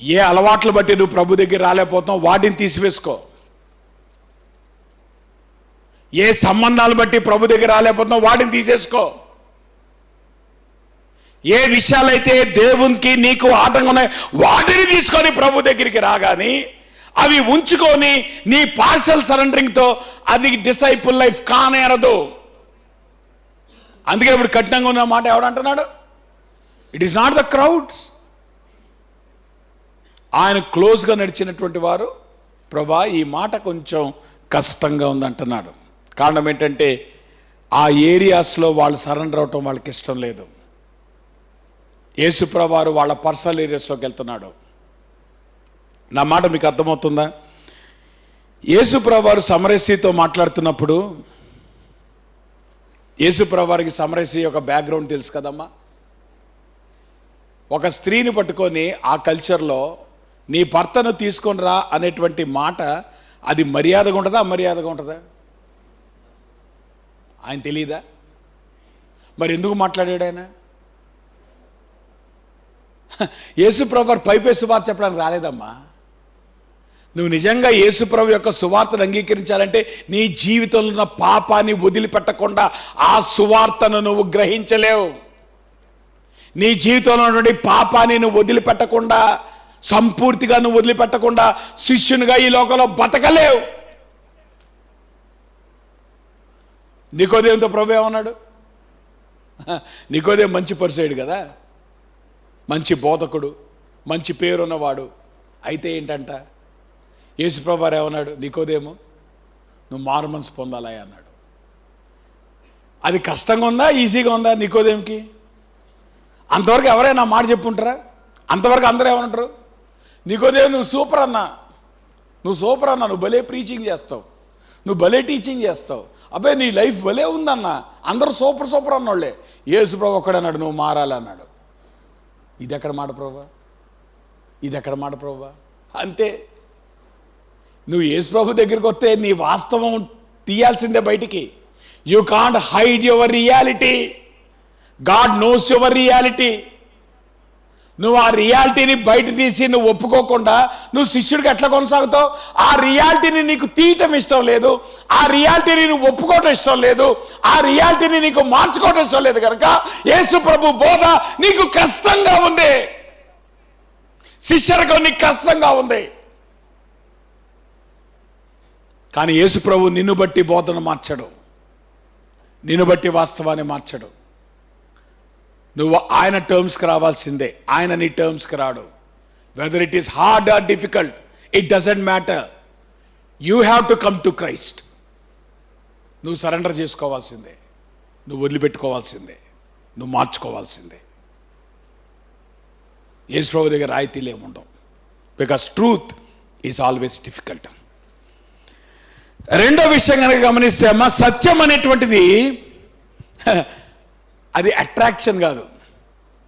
ఏ అలవాట్లు బట్టి నువ్వు ప్రభు దగ్గర రాలేకపోతున్నావు వాటిని తీసివేసుకో. ఏ సంబంధాలు బట్టి ప్రభు దగ్గర రాలేకపోతున్నావు వాటిని తీసేసుకో. ఏ విషయాలైతే దేవునికి నీకు ఆటంకం ఉన్నాయి వాటిని తీసుకొని ప్రభు దగ్గరికి రాగాని అవి ఉంచుకొని నీ పార్షల్ సరెండరింగ్తో అది డిసైపుల్ లైఫ్ కానేరదు. అందుకే ఇప్పుడు కఠినంగా ఉన్న మాట ఎవడంటున్నాడు? It is not the crowds. ఆయన క్లోజ్గా నడిచినటువంటి వారు, ప్రభా ఈ మాట కొంచెం కష్టంగా ఉందంటున్నాడు. కారణం ఏంటంటే ఆ ఏరియాస్లో వాళ్ళు సరెండర్ అవటం వాళ్ళకి ఇష్టం లేదు. యేసుప్రభు వారు వాళ్ళ పర్సనల్ ఏరియాస్లోకి వెళ్తున్నాడు. నా మాట మీకు అర్థమవుతుందా? యేసుప్రభు వారు సమరస్యతో మాట్లాడుతున్నప్పుడు, యేసుప్రభు వారికి సమరస్య యొక్క బ్యాక్గ్రౌండ్ తెలుసు కదమ్మా. ఒక స్త్రీని పట్టుకొని ఆ కల్చర్లో నీ భర్తను తీసుకొని రా అనేటువంటి మాట అది మర్యాదగా ఉంటుందా అమర్యాదగా ఉంటుందా? ఆయన తెలీదా? మరి ఎందుకు మాట్లాడాడు ఆయన? యేసుప్రభు వారు పైపే సువార్త చెప్పడానికి రాలేదమ్మా. నువ్వు నిజంగా యేసుప్రభు యొక్క సువార్తను అంగీకరించాలంటే నీ జీవితంలో ఉన్న పాపాన్ని వదిలిపెట్టకుండా ఆ సువార్తను నువ్వు గ్రహించలేవు. నీ జీవితంలో ఉన్నటువంటి పాపాన్ని నువ్వు వదిలిపెట్టకుండా, సంపూర్తిగా నువ్వు వదిలిపెట్టకుండా శిష్యునిగా ఈ లోకంలో బతకలేవు. నికోదేముతో ప్రభు ఏమన్నాడు? నికోదేము మంచి పరిసయుడు కదా, మంచి బోధకుడు, మంచి పేరున్నవాడు. అయితే ఏంటంట, యేసుప్రభు వారు ఏమన్నాడు? నికోదేము నువ్వు మారు మనసు పొందాలా అన్నాడు. అది కష్టంగా ఉందా ఈజీగా ఉందా నికోదేముకి? అంతవరకు ఎవరైనా మాట చెప్పుంటారా? అంతవరకు అందరూ ఏమంటారు? నికోదేము నువ్వు సూపర్ అన్నా, నువ్వు సూపర్ అన్నా, నువ్వు భలే ప్రీచింగ్ చేస్తావు, నువ్వు భలే టీచింగ్ చేస్తావు, అబ్బాయి నీ లైఫ్ భలే ఉందన్నా, అందరూ సూపర్ సూపర్ అన్నోళ్ళే. యేసుప్రభు ఒక్కడన్నాడు నువ్వు మారాలి అన్నాడు. ఇది ఎక్కడ మాట ప్రభువా? ఇది ఎక్కడ మాట ప్రభువా? అంతే. నువ్వు యేసుప్రభు దగ్గరికి వస్తే నీ వాస్తవం తీయాల్సిందే బయటికి. You can't hide your reality. God knows your reality. నువ్వు ఆ రియాలిటీని బయట తీసి నువ్వు ఒప్పుకోకుండా నువ్వు శిష్యుడికి ఎట్లా కొనసాగుతావు? ఆ రియాలిటీని నీకు తీయటం ఇష్టం లేదు, ఆ రియాలిటీని నువ్వు ఒప్పుకోవటం ఇష్టం లేదు, ఆ రియాలిటీని నీకు మార్చుకోవటం ఇష్టం లేదు కనుక యేసు ప్రభు బోధ నీకు కష్టంగా ఉంది, శిష్యరకం నీకు కష్టంగా ఉంది. కానీ యేసు ప్రభు నిన్ను బట్టి బోధన మార్చడు, నిన్ను బట్టి వాస్తవాన్ని మార్చడు. నువ్వు ఆయన టర్మ్స్కి రావాల్సిందే, ఆయన నీ టర్మ్స్కి రాడు. Whether it is hard or difficult, it doesn't matter. You have to come to Christ. నువ్వు సరెండర్ చేసుకోవాల్సిందే, నువ్వు వదిలిపెట్టుకోవాల్సిందే, నువ్వు మార్చుకోవాల్సిందే. యేసు ప్రభు దగ్గర రాయితీలు ఏముండవు, because truth is always difficult. రెండో విషయం కనుక గమనిస్తే అమ్మా, సత్యం అనేటువంటిది అది అట్రాక్షన్ కాదు.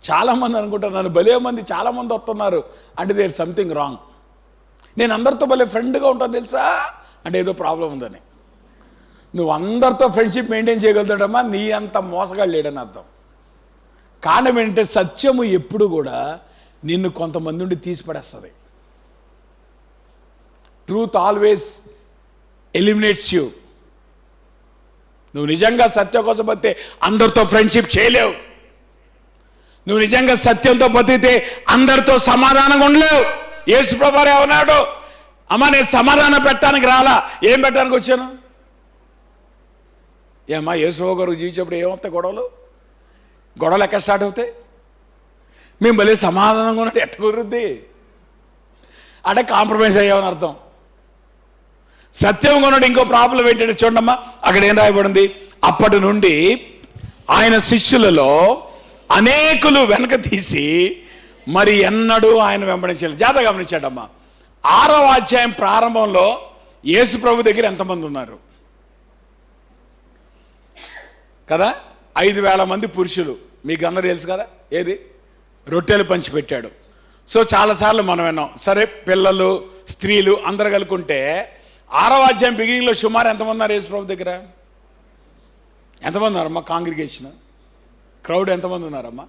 చాలామంది అనుకుంటారు, నన్ను భలే మంది చాలామంది వస్తున్నారు అంటే దేర్ సంథింగ్ రాంగ్. నేను అందరితో భలే ఫ్రెండ్గా ఉంటాను తెలుసా అంటే ఏదో ప్రాబ్లం ఉందని. నువ్వు అందరితో ఫ్రెండ్షిప్ మెయింటైన్ చేయగలుగుతాడమ్మా, నీ అంత మోసగాడు లేడని అర్థం. కారణం ఏంటంటే సత్యము ఎప్పుడు కూడా నిన్ను కొంతమంది నుండి తీసి పడేస్తుంది. Truth always eliminates you. నువ్వు నిజంగా సత్యం కోసం బతితే అందరితో ఫ్రెండ్షిప్ చేయలేవు. నువ్వు నిజంగా సత్యంతో బతికితే అందరితో సమాధానంగా ఉండలేవు. యేసు ప్రభువు ఏమన్నాడు? అమ్మా నేను సమాధానం పెట్టడానికి రాలా, ఏం పెట్టడానికి వచ్చాను? ఏమ్మా యేసు ప్రభు గారు జీవించినప్పుడు ఏమవుతాయి గొడవలు ఎక్కడ స్టార్ట్ అవుతాయి? మేము భలే సమాధానంగా ఉన్నట్టు ఎట్ట కుదురుద్ది అంటే కాంప్రమైజ్ అయ్యామని అర్థం. సత్యం కొన్నాడు. ఇంకో ప్రాబ్లం ఏంటంటే చూడమ్మా, అక్కడ ఏం రాయబడింది? అప్పటి నుండి ఆయన శిష్యులలో అనేకులు వెనక తీసి మరి ఎన్నడూ ఆయన వెంబడించలేదు. జాగ్రత్తగా గమనించాడమ్మా. 6వ అధ్యాయం ప్రారంభంలో యేసు ప్రభు దగ్గర ఎంతమంది ఉన్నారు కదా? 5,000 మంది పురుషులు, మీకు అందరూ తెలుసు కదా. ఏది? రొట్టెలు పంచిపెట్టాడు. సో చాలాసార్లు మనం విన్నాం. సరే పిల్లలు స్త్రీలు అందరు కలుకుంటే 6వ అధ్యాయం బిగినింగ్లో సుమారు ఎంతమంది ఉన్నారు యేసు ప్రభు దగ్గర? ఎంతమంది ఉన్నారమ్మా? కాంగ్రిగేషన్ క్రౌడ్ ఎంతమంది ఉన్నారమ్మా?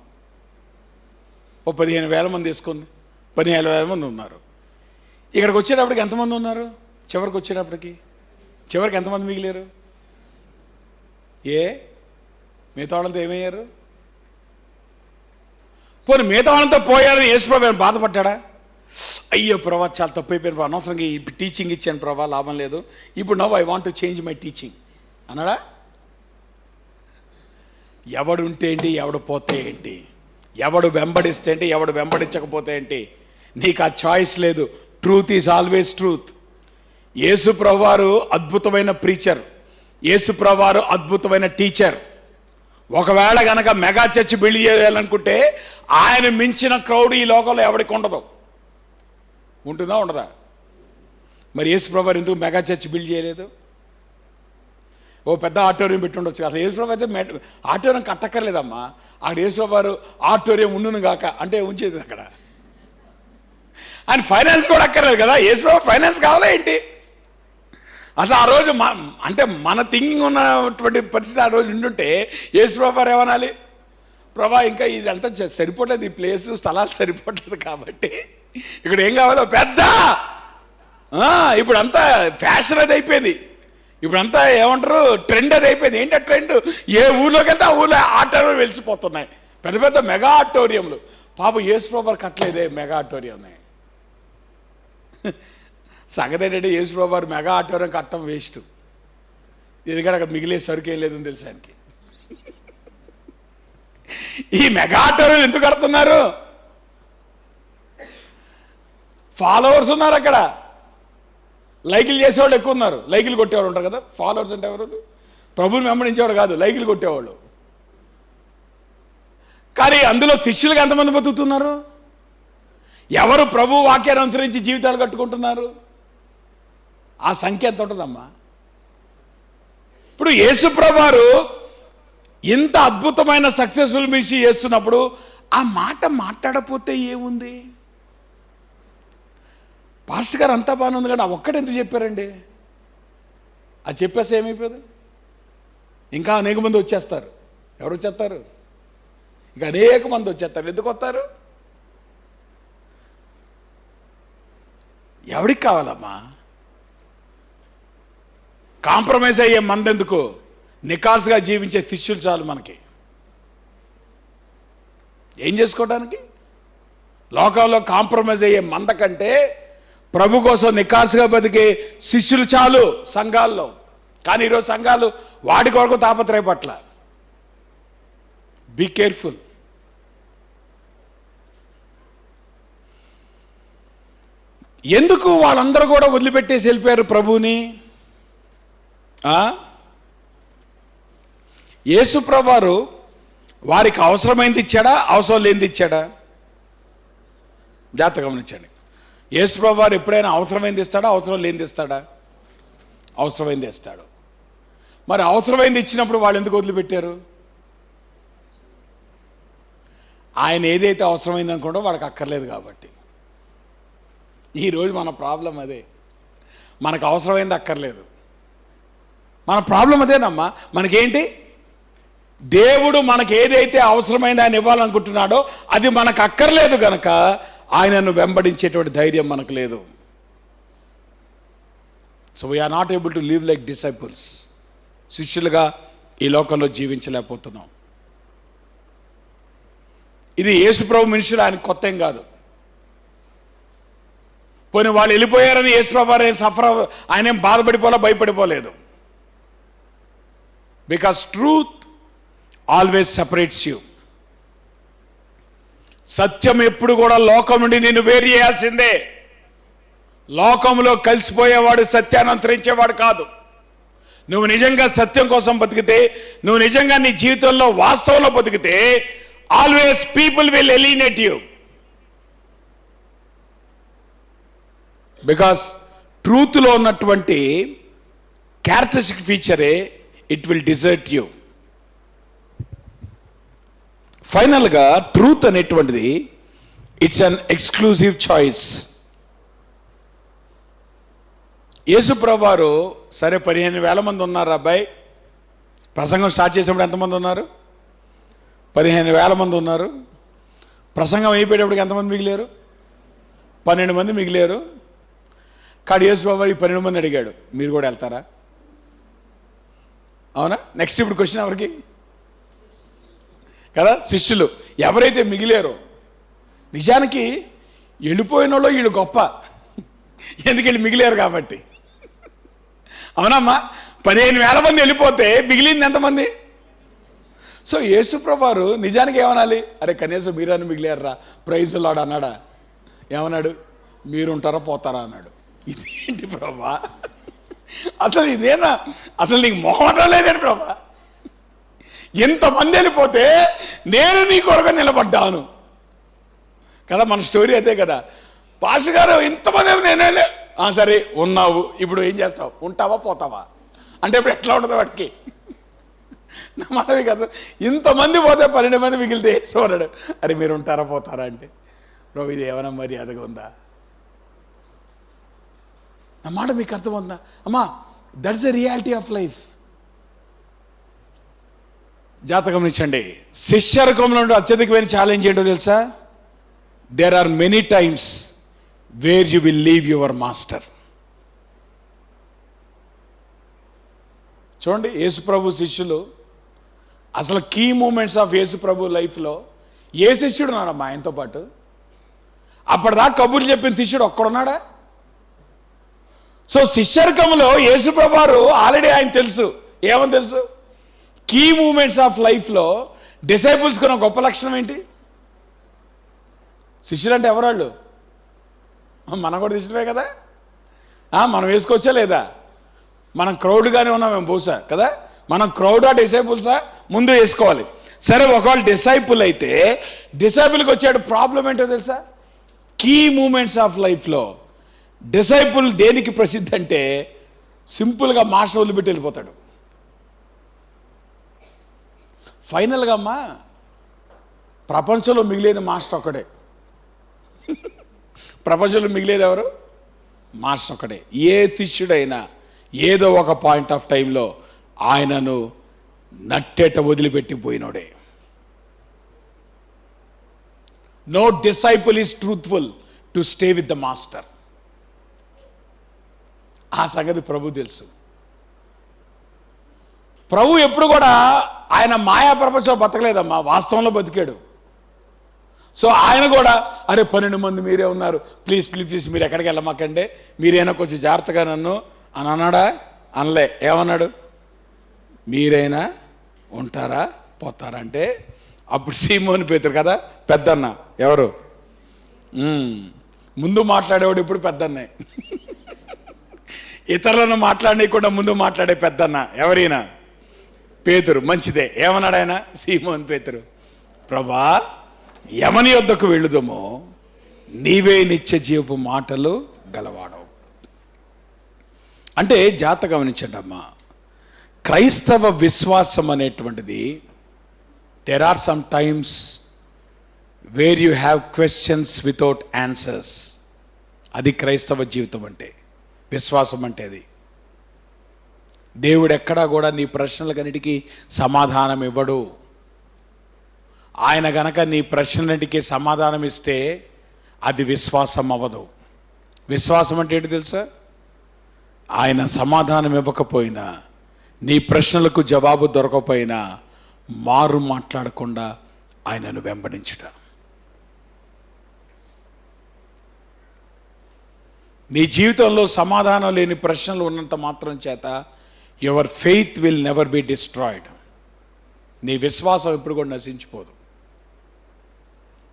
ఓ 15,000 మంది వేసుకుంది, 15,000 మంది ఉన్నారు. ఇక్కడికి వచ్చేటప్పటికి ఎంతమంది ఉన్నారు? చివరికి వచ్చేటప్పటికి ఎంతమంది మిగిలేరు? మిగతా వాళ్ళంతా ఏమయ్యారు? పోనీ మిగతా వాళ్ళంతా పోయారని యేసు ప్రభు బాధపడ్డా? అయ్యో ప్రభా చాలా తప్పు అయిపోయాను ప్రభా, అనవసరంగా ఈ టీచింగ్ ఇచ్చాను ప్రభా, లాభం లేదు, ఇప్పుడు now I want to change my teaching అన్నాడా? ఎవడు ఉంటే ఏంటి, ఎవడు పోతే ఏంటి, ఎవడు వెంబడిస్తే ఏంటి, ఎవడు వెంబడించకపోతే ఏంటి, నీకు ఆ చాయిస్ లేదు. Truth is always truth. యేసు ప్రభువారు అద్భుతమైన ప్రీచర్, యేసు ప్రభువారు అద్భుతమైన టీచర్. ఒకవేళ కనుక మెగా చర్చ్ బిల్డ్ చేయాలనుకుంటే ఆయన మించిన క్రౌడ్ ఈ లోకంలో ఎవరికి ఉండదు. ఉంటుందా ఉండదా? మరి యేసు ప్రభువారు ఎందుకు మెగా చర్చ్ బిల్డ్ చేయలేదు? ఓ పెద్ద ఆడిటోరియం పెట్టి ఉండొచ్చు. అసలు యేసు ప్రభు అయితే ఆడిటోరియం కట్టక్కర్లేదమ్మా. అక్కడ యేసు ప్రభువారు ఆడిటోరియం ఉండును గాక అంటే ఉంచేది అక్కడ. ఆయన ఫైనాన్స్ కూడా అక్కర్లేదు కదా. యేసు ప్రభు ఫైనాన్స్ కావాలా ఏంటి? అసలు ఆ రోజు అంటే మన థింకింగ్ ఉన్నటువంటి పరిస్థితి ఆ రోజు ఉండుంటే యేసు ప్రభువారు ఏమనాలి? ప్రభా ఇంకా ఇదంతా సరిపోవట్లేదు, ఈ ప్లేసు స్థలాలు సరిపోవట్లేదు, కాబట్టి ఇక్కడ ఏం కావాలో పెద్ద ఇప్పుడు అంతా ఫ్యాషన్ అది అయిపోయింది, ఇప్పుడంతా ఏమంటారు ట్రెండ్ అది అయిపోయింది. ఏంటి ఆ ట్రెండ్? ఏ ఊర్లోకి వెళ్తే ఆ ఊళ్ళో ఆడిటోరియం వెలిసిపోతున్నాయి, పెద్ద పెద్ద మెగా ఆడిటోరియంలు. పాప యేసు ప్రభువారు కట్టలేదే మెగా ఆడిటోరియంని. సంగతి ఏంటంటే యేసు ప్రభువారు మెగా ఆడిటోరియం కట్టడం వేస్ట్. ఎందుకంటే అక్కడ మిగిలే సరుకు ఏం లేదని తెలుసు ఆయనకి. ఈ మెగా ఆడిటోరియం ఎందుకు కడుతున్నారు? ఫాలోవర్స్ ఉన్నారు అక్కడ, లైకులు చేసేవాళ్ళు ఎక్కువ ఉన్నారు. లైకులు కొట్టేవాళ్ళు ఉంటారు కదా. ఫాలోవర్స్ అంటే ఎవరు? ప్రభువుని వెంబడించేవాడు కాదు, లైకులు కొట్టేవాళ్ళు. కానీ అందులో శిష్యులుగా ఎంతమంది బతుకుతున్నారు? ఎవరు ప్రభు వాక్యాన్ని అనుసరించి జీవితాలు కట్టుకుంటున్నారు? ఆ సంఖ్య ఎంత ఉంటుందమ్మా? ఇప్పుడు యేసు ప్రభువారు ఇంత అద్భుతమైన సక్సెస్ఫుల్ మిషన్ చేస్తున్నప్పుడు ఆ మాట మాట్లాడకపోతే ఏముంది? పాస్టర్ గారు అంతా బాగానే ఉంది కానీ ఒక్కటి ఎంత చెప్పారండి? అది చెప్పేస్తే ఏమైపోతుంది? ఇంకా అనేక మంది వచ్చేస్తారు. ఎవరు వచ్చేస్తారు? ఇంకా అనేక మంది వచ్చేస్తారు. ఎందుకు వస్తారు? ఎవడికి కావాలమ్మా? కాంప్రమైజ్ అయ్యే మందెందుకు? నికాసుగా జీవించే శిష్యులు చాలు మనకి. ఏం చేసుకోవడానికి? లోకంలో కాంప్రమైజ్ అయ్యే మంద కంటే ప్రభు కోసం నికాసుగా బతికే శిష్యులు చాలు సంఘాల్లో. కానీ ఈరోజు సంఘాలు వాడి కొరకు తాపత్రయపట్ల. Be careful. ఎందుకు వాళ్ళందరూ కూడా వదిలిపెట్టేసి వెళ్ళిపోయారు ప్రభువుని? యేసు ప్రభువారు వారికి అవసరమైంది ఇచ్చాడా, అవసరం లేనిది ఇచ్చాడా? జాగ్రత్తగా గమనించండి. యేసు ప్రభువారు ఎప్పుడైనా అవసరమైంది ఇస్తాడా, అవసరం లేనిది ఇస్తాడా? అవసరమైంది ఇస్తాడు. మరి అవసరమైంది ఇచ్చినప్పుడు వాళ్ళు ఎందుకు వదిలిపెట్టారు? ఆయన ఏదైతే అవసరమైంది అనుకుంటో వాళ్ళకి అక్కర్లేదు కాబట్టి. ఈరోజు మన ప్రాబ్లం అదే. మనకు అవసరమైంది అక్కర్లేదు. మన ప్రాబ్లం అదేనమ్మా. మనకేంటి? దేవుడు మనకు ఏదైతే అవసరమైంది ఆయన ఇవ్వాలనుకుంటున్నాడో అది మనకు అక్కర్లేదు గనక ఆయనను వెంబడించేటువంటి ధైర్యం మనకు లేదు. So we are not able to live like disciples. శిష్యులుగా ఈ లోకంలో జీవించలేకపోతున్నాం. ఇది యేసుప్రభు మనుషులు, ఆయన కొత్త ఏం కాదు. పోనీ వాళ్ళు వెళ్ళిపోయారని యేసుప్రభు ఆయన ఏం బాధపడిపోలే, భయపడిపోలేదు. Because truth always separates you. సత్యం ఎప్పుడు కూడా లోకం నుండి నిన్ను వేరు చేయాల్సిందే. లోకంలో కలిసిపోయేవాడు సత్యాన్ని అనుసరించేవాడు కాదు. నువ్వు నిజంగా సత్యం కోసం బతికితే, నువ్వు నిజంగా నీ జీవితంలో వాస్తవంలో బతికితే, always people will eliminate you. Because ట్రూత్లో ఉన్నటువంటి క్యారెక్టరిస్టిక్ ఫీచరే ఇట్ విల్ డిజర్ట్ యూ. ఫైనల్గా ట్రూత్ అనేటువంటిది ఇట్స్ అన్ ఎక్స్క్లూజివ్ చాయిస్. యేసుప్రభు వారు సరే 15,000 మంది ఉన్నారు. అబ్బాయి ప్రసంగం స్టార్ట్ చేసినప్పుడు ఎంతమంది ఉన్నారు? 15,000 మంది ఉన్నారు. ప్రసంగం అయిపోయేటప్పటికి ఎంతమంది మిగిలేరు? 12 మంది మిగిలేరు. కాడు యేసుప్రభు వారు ఈ 12 మంది అడిగాడు, మీరు కూడా వెళ్తారా? అవునా? నెక్స్ట్ ఇప్పుడు క్వశ్చన్ ఎవరికి? కదా, శిష్యులు ఎవరైతే మిగిలేరో. నిజానికి వెళ్ళిపోయిన వాళ్ళు వీళ్ళు గొప్ప, ఎందుకు వీళ్ళు మిగిలేరు కాబట్టి. అవునమ్మా, 15,000 మంది వెళ్ళిపోతే మిగిలింది ఎంతమంది? సో యేసుప్రభు వారు నిజానికి ఏమనాలి? అరే కనీసం మీరని మిగిలేరురా, ప్రైజ్ లాడ్ అన్నాడా? ఏమన్నాడు? మీరుంటారా పోతారా అన్నాడు. ఇదేంటి ప్రభా, అసలు ఇదేనా? అసలు నీకు మొహం లేదండి ప్రభా. ఎంతమంది వెళ్ళిపోతే నేను నీ కొరకు నిలబడ్డాను కదా. మన స్టోరీ అదే కదా. పాస్టర్ గారు ఇంతమంది నేనే. సరే ఉన్నావు, ఇప్పుడు ఏం చేస్తావు? ఉంటావా పోతావా అంటే ఇప్పుడు ఎట్లా ఉంటుంది వాడికి? మనవి కదా. ఇంతమంది పోతే 12 మంది మిగిలితే చూడడు. అరే మీరు ఉంటారా పోతారా అంటే, ప్రభు ఇది ఏమైనా మర్యాదగా ఉందా? నా మాట మీకు అర్థమవుతుందా అమ్మా? That's the reality of life. జాగ్రత్తగా గమనించండి. శిష్యరకంలో అత్యధికమైన ఛాలెంజ్ ఏంటో తెలుసా? There are many times where you will leave your master. చూడండి, యేసుప్రభు శిష్యులు అసలు కీ మూమెంట్స్ ఆఫ్ యేసుప్రభు లైఫ్లో ఏ శిష్యుడు ఉన్నాడమ్మా ఆయనతో పాటు? అప్పటిదాకా కబుర్లు చెప్పిన శిష్యుడు ఒక్కడున్నాడా? సో శిష్యరకంలో యేసుప్రభు వారు ఆల్రెడీ ఆయన తెలుసు. ఏమని తెలుసు? కీ మూమెంట్స్ ఆఫ్ లైఫ్లో డిసైపుల్స్కి ఉన్న గొప్ప లక్షణం ఏంటి? శిష్యులు అంటే ఎవరాళ్ళు? మనం కూడా శిష్యులే కదా. మనం వేసుకోవచ్చా లేదా? మనం క్రౌడ్గానే ఉన్నాం మేము బహుశా కదా. మనం క్రౌడా డిసైపుల్సా? ముందు వేసుకోవాలి. సరే, ఒకవేళ డిసైపుల్ అయితే డిసైపుల్కి వచ్చాడు ప్రాబ్లం ఏంటో తెలుసా? కీ మూమెంట్స్ ఆఫ్ లైఫ్లో డిసైపుల్ దేనికి ప్రసిద్ధి అంటే సింపుల్గా మాస్టర్ వదిలిపెట్టి వెళ్ళిపోతాడు. ఫైనల్గా అమ్మా ప్రపంచంలో మిగిలేది మాస్టర్ ఒక్కడే. ప్రపంచంలో మిగిలేది ఎవరు? మాస్టర్ ఒక్కడే. ఏ శిష్యుడైనా ఏదో ఒక పాయింట్ ఆఫ్ టైంలో ఆయనను నట్టేట వదిలిపెట్టి పోయినోడే. No disciple is truthful to stay with the master. ఆ సంగతి ప్రభు తెలుసు. ప్రభు ఎప్పుడు కూడా ఆయన మాయా ప్రపంచంలో బతకలేదమ్మా, వాస్తవంలో బతికాడు. సో ఆయన కూడా అరే 12 మంది మీరే ఉన్నారు, ప్లీజ్ ప్లీజ్ ప్లీజ్ మీరు ఎక్కడికి వెళ్ళమాకండి, మీరైనా కొంచెం జాగ్రత్తగా నన్ను అని అన్నాడా? అనలే. ఏమన్నాడు? మీరైనా ఉంటారా పోతారా అంటే అప్పుడు సీమోని పేతురు కదా పెద్దన్న. ఎవరు ముందు మాట్లాడేవాడు ఇప్పుడు పెద్దన్నే. ఇతరులను మాట్లాడనీయకుండా ముందు మాట్లాడే పెద్దన్న ఎవరైనా పేతురు. మంచిదే. ఏమన్నాడు ఆయన? సీమోని పేతురు, ప్రభా యమని యొద్దకు వెళ్ళుదమో, నీవే నిత్య జీవపు మాటలు గలవాడవు. అంటే జాగ్రత్త గమనించండి అమ్మా, క్రైస్తవ విశ్వాసం అనేటువంటిది there are some times where you have questions without answers. అది క్రైస్తవ జీవితం అంటే, విశ్వాసం అంటే అది. దేవుడు ఎక్కడా కూడా నీ ప్రశ్నలకన్నిటికీ సమాధానం ఇవ్వడు. ఆయన గనక నీ ప్రశ్నలన్నిటికీ సమాధానం ఇస్తే అది విశ్వాసం అవ్వదు. విశ్వాసం అంటే ఏంటి తెలుసా? ఆయన సమాధానం ఇవ్వకపోయినా, నీ ప్రశ్నలకు జవాబు దొరకకపోయినా మారు మాట్లాడకుండా ఆయనను వెంబడించుట. నీ జీవితంలో సమాధానం లేని ప్రశ్నలు ఉన్నంత మాత్రం చేత your faith will never be destroyed. నీ విశ్వాసం ఎప్పుడు కూడా నశించిపోదు.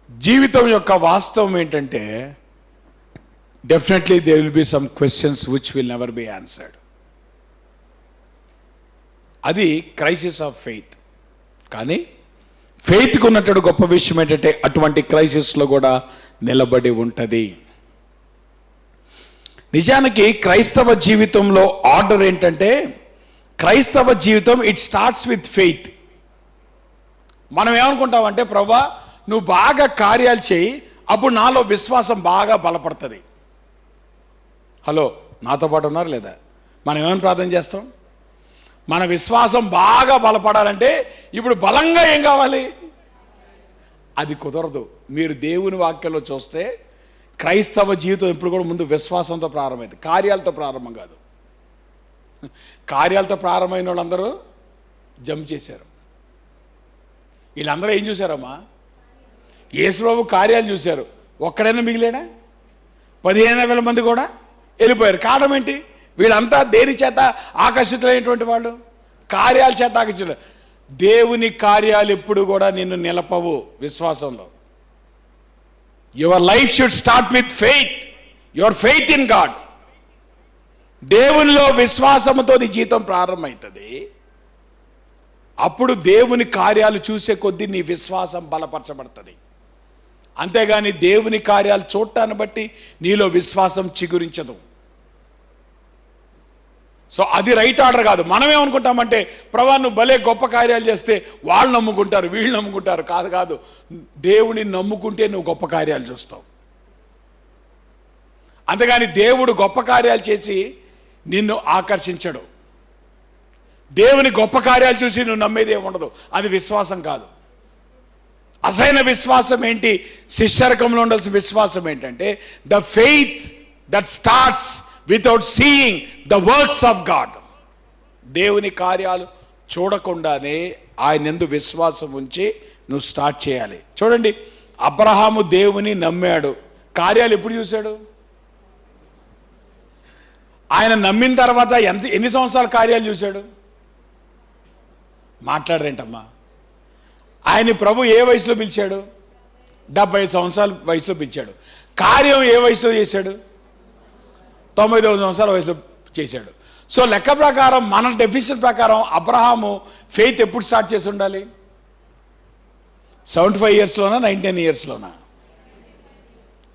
జీవితం యొక్క వాస్తవం ఏంటంటే definitely they will be some questions which will never be answered. అది క్రైసిస్ ఆఫ్ ఫెయిత్. కానీ ఫెయిత్కి ఉన్నట్టు గొప్ప విషయం ఏంటంటే అటువంటి క్రైసిస్లో కూడా నిలబడి ఉంటుంది. నిజానికి క్రైస్తవ జీవితంలో ఆర్డర్ ఏంటంటే, క్రైస్తవ జీవితం ఇట్ స్టార్ట్స్ విత్ ఫెయిత్. మనం ఏమనుకుంటామంటే, ప్రభువా నువ్వు బాగా కార్యాలు చేయి, అప్పుడు నాలో విశ్వాసం బాగా బలపడుతుంది. హలో, నాతో పాటు ఉన్నారు లేదా? మనం ఏమైనా ప్రార్థన చేస్తాం? మన విశ్వాసం బాగా బలపడాలంటే ఇప్పుడు బలంగా ఏం కావాలి? అది కుదరదు. మీరు దేవుని వాక్యంలో చూస్తే క్రైస్తవ జీవితం ఎప్పుడు కూడా ముందు విశ్వాసంతో ప్రారంభమైంది, కార్యాలతో ప్రారంభం కాదు. కార్యాలతో ప్రారంభమైన వాళ్ళందరూ జంప్ చేశారు. వీళ్ళందరూ ఏం చూశారమ్మా? యేసుప్రభు కార్యాలు చూశారు. ఒక్కడైనా మిగిలేడా? 15,000 మంది కూడా వెళ్ళిపోయారు. కారణం ఏంటి? వీళ్ళంతా దేని చేత ఆకర్షితులైనటువంటి వాళ్ళు? కార్యాల చేత ఆకర్షితులు. దేవుని కార్యాలు ఎప్పుడు కూడా నిన్ను నిలపవు విశ్వాసంలో. Your life should start with faith, your faith in God. దేవునిలో విశ్వాసముతో నీ జీవితం ప్రారంభమవుతుంది. అప్పుడు దేవుని కార్యాలు చూసే కొద్దీ నీ విశ్వాసం బలపరచబడుతుంది. అంతేగాని దేవుని కార్యాలు చూడటాన్ని బట్టి నీలో విశ్వాసం చిగురించదు. సో అది రైట్ ఆర్డర్ కాదు. మనమేమనుకుంటామంటే, ప్రభా నువ్వు భలే గొప్ప కార్యాలు చేస్తే వాళ్ళు నమ్ముకుంటారు, వీళ్ళు నమ్ముకుంటారు. కాదు కాదు, దేవుని నమ్ముకుంటే నువ్వు గొప్ప కార్యాలు చూస్తావు. అంతేగాని దేవుడు గొప్ప కార్యాలు చేసి నిన్ను ఆకర్షించడు. దేవుని గొప్ప కార్యాలు చూసి నువ్వు నమ్మేది ఏముండదు. అది విశ్వాసం కాదు. అసలైన విశ్వాసం ఏంటి? శిష్యరకంలో ఉండాల్సిన విశ్వాసం ఏంటంటే the faith that starts without seeing the works of God. దేవుని కార్యాలు చూడకుండానే ఆయన యందు విశ్వాసం ఉంచి నువ్వు స్టార్ట్ చేయాలి. చూడండి, అబ్రహాము దేవుని నమ్మాడు, కార్యాలు ఎప్పుడు చూశాడు? ఆయన నమ్మిన తర్వాత ఎన్ని సంవత్సరాల కార్యాలు చూశాడు? మాట్లాడరేంటమ్మా? ఆయన ప్రభు ఏ వయసులో పిలిచాడు? 75 సంవత్సరాల వయసులో పిలిచాడు. కార్యం ఏ వయసులో చేశాడు? 99 సంవత్సరాల వయసులో చేశాడు. సో లెక్క ప్రకారం, మన డెఫినేషన్ ప్రకారం అబ్రహాము ఫెయిత్ ఎప్పుడు స్టార్ట్ చేసి ఉండాలి? 75 ఇయర్స్లోనా, 19 ఇయర్స్లోనా?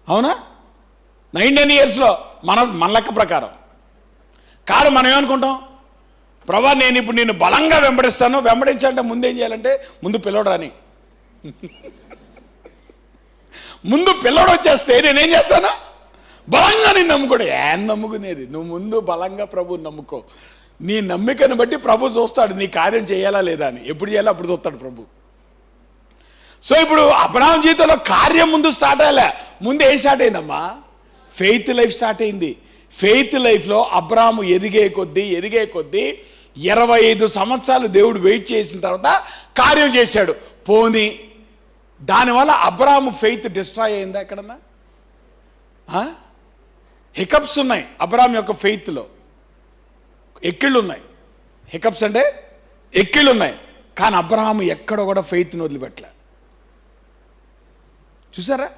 అవునా? 19 ఇయర్స్లో మన లెక్క ప్రకారం. కాదు, మనం ఏమనుకుంటాం? ప్రభా నేను ఇప్పుడు నేను బలంగా వెంబడిస్తాను. వెంబడించాలంటే ముందు ఏం చేయాలంటే, ముందు పిల్లడు రాని. ముందు పిల్లడు వచ్చేస్తే నేనేం చేస్తాను? బలంగా నేను నమ్ముకోడు. ఏం నమ్ముకునేది? నువ్వు ముందు బలంగా ప్రభుని నమ్ముకో. నీ నమ్మికను బట్టి ప్రభు చూస్తాడు నీ కార్యం చేయాలా లేదా అని. ఎప్పుడు చేయాలో అప్పుడు చూస్తాడు ప్రభు. సో ఇప్పుడు అబ్రహాం జీవితంలో కార్యం ముందు స్టార్ట్ అయ్యలే. ముందు ఏం స్టార్ట్ అయిందమ్మా? ఫెయిత్ లైఫ్ స్టార్ట్ అయింది. ఫెయిత్ లైఫ్లో అబ్రాహాము ఎదిగే కొద్దీ 25 సంవత్సరాలు దేవుడు వెయిట్ చేసిన తర్వాత కార్యం చేశాడు. పోనీ దానివల్ల అబ్రాహాము ఫెయిత్ డిస్ట్రాయ్ అయిందా ఎక్కడన్నా? హికప్స్ ఉన్నాయి అబ్రాహాం యొక్క ఫెయిత్లో, ఎక్కిళ్ళు ఉన్నాయి. హికప్స్ అంటే ఎక్కిళ్ళు ఉన్నాయి. కానీ అబ్రాహాము ఎక్కడ కూడా ఫెయిత్ని వదిలిపెట్టలే. చూసారా?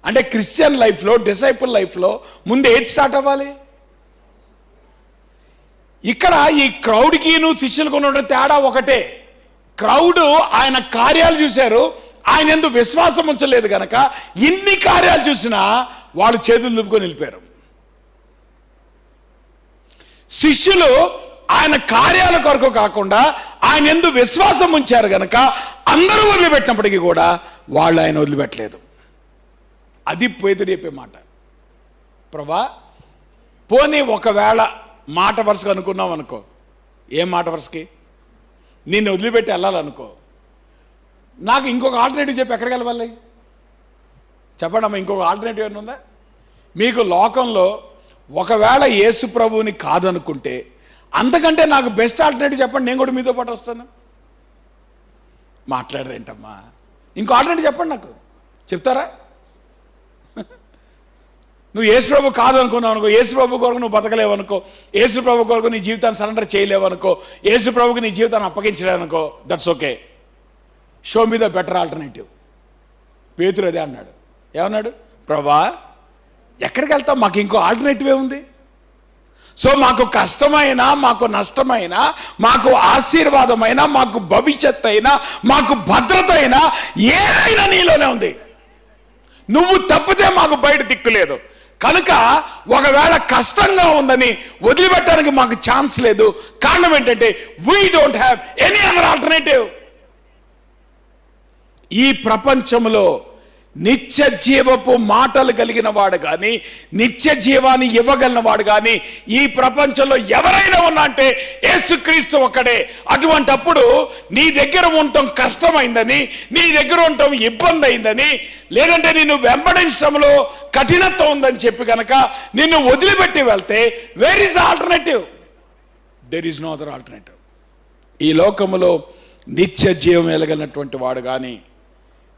అంటే క్రిస్టియన్ లైఫ్లో, డిసైపుల్ లైఫ్లో ముందు ఏది స్టార్ట్ అవ్వాలి? ఇక్కడ ఈ క్రౌడ్కి శిష్యులకు ఉన్న తేడా ఒకటే. క్రౌడ్ ఆయన కార్యాలు చూశారు, ఆయన ఎందుకు విశ్వాసం ఉంచలేదు గనక ఇన్ని కార్యాలు చూసినా వాళ్ళు చేతులు దుబ్బుకొని వెళ్ళిపోయారు. శిష్యులు ఆయన కార్యాల కొరకు కాకుండా ఆయన ఎందుకు విశ్వాసం ఉంచారు గనక అందరూ వదిలిపెట్టినప్పటికీ కూడా వాళ్ళు ఆయన వదిలిపెట్టలేదు. అది పేతురు చెప్పే మాట. ప్రభా, పోనీ ఒకవేళ మాట వరుసగా అనుకున్నాం అనుకో, ఏం మాట వరుసకి? నిన్ను వదిలిపెట్టి వెళ్ళాలనుకో, నాకు ఇంకొక ఆల్టర్నేటివ్ చెప్పి ఎక్కడికి వెళ్ళాలి? చెప్పండి అమ్మా, ఇంకొక ఆల్టర్నేటివ్ ఏమైనా ఉందా మీకు లోకంలో? ఒకవేళ యేసు ప్రభువుని కాదనుకుంటే అంతకంటే నాకు బెస్ట్ ఆల్టర్నేటివ్ చెప్పండి, నేను కూడా మీతో పాటు వస్తాను. మాట్లాడరేంటమ్మా? ఇంకో ఆల్టర్నేటివ్ చెప్పండి, నాకు చెప్తారా? నువ్వు యేసు ప్రభు కాదనుకున్నావు అనుకో, యేసు ప్రభు కొరకు నువ్వు బతకలేవు అనుకో, యేసు ప్రభు కొరకు నీ జీవితాన్ని సరెండర్ చేయలేవు అనుకో, యేసు ప్రభుకి నీ జీవితాన్ని అప్పగించలేవు అనుకో, that's okay. Show me the better alternative. పేతురు అదే అన్నాడు. ఏమన్నాడు? ప్రభా, ఎక్కడికి వెళ్తాం? మాకు ఇంకో ఆల్టర్నేటివ్ ఏముంది? సో మాకు కష్టమైనా, మాకు నష్టమైనా, మాకు ఆశీర్వాదమైనా, మాకు భవిష్యత్ అయినా, మాకు భద్రత అయినా ఏదైనా నీలోనే ఉంది. నువ్వు తప్పితే మాకు బయట దిక్కులేదు. కనుక ఒకవేళ కష్టంగా ఉందని వదిలిపెట్టడానికి మాకు ఛాన్స్ లేదు. కారణం ఏంటంటే we don't have any other alternative. ఈ ప్రపంచంలో నిత్య జీవపు మాటలు కలిగిన వాడు కానీ, నిత్య జీవాన్ని ఇవ్వగలిగిన వాడు కానీ ఈ ప్రపంచంలో ఎవరైనా ఉన్నా అంటే యేసుక్రీస్తు ఒక్కడే. అటువంటప్పుడు నీ దగ్గర ఉండటం కష్టమైందని, నీ దగ్గర ఉండటం ఇబ్బంది అయిందని, లేదంటే నిన్ను వెంబడించడంలో కఠినత్వం ఉందని చెప్పి కనుక నిన్ను వదిలిపెట్టి వెళ్తే where is alternative? There is no other alternative. ఈ లోకములో నిత్య జీవం వెలగలిగినటువంటి వాడు కానీ,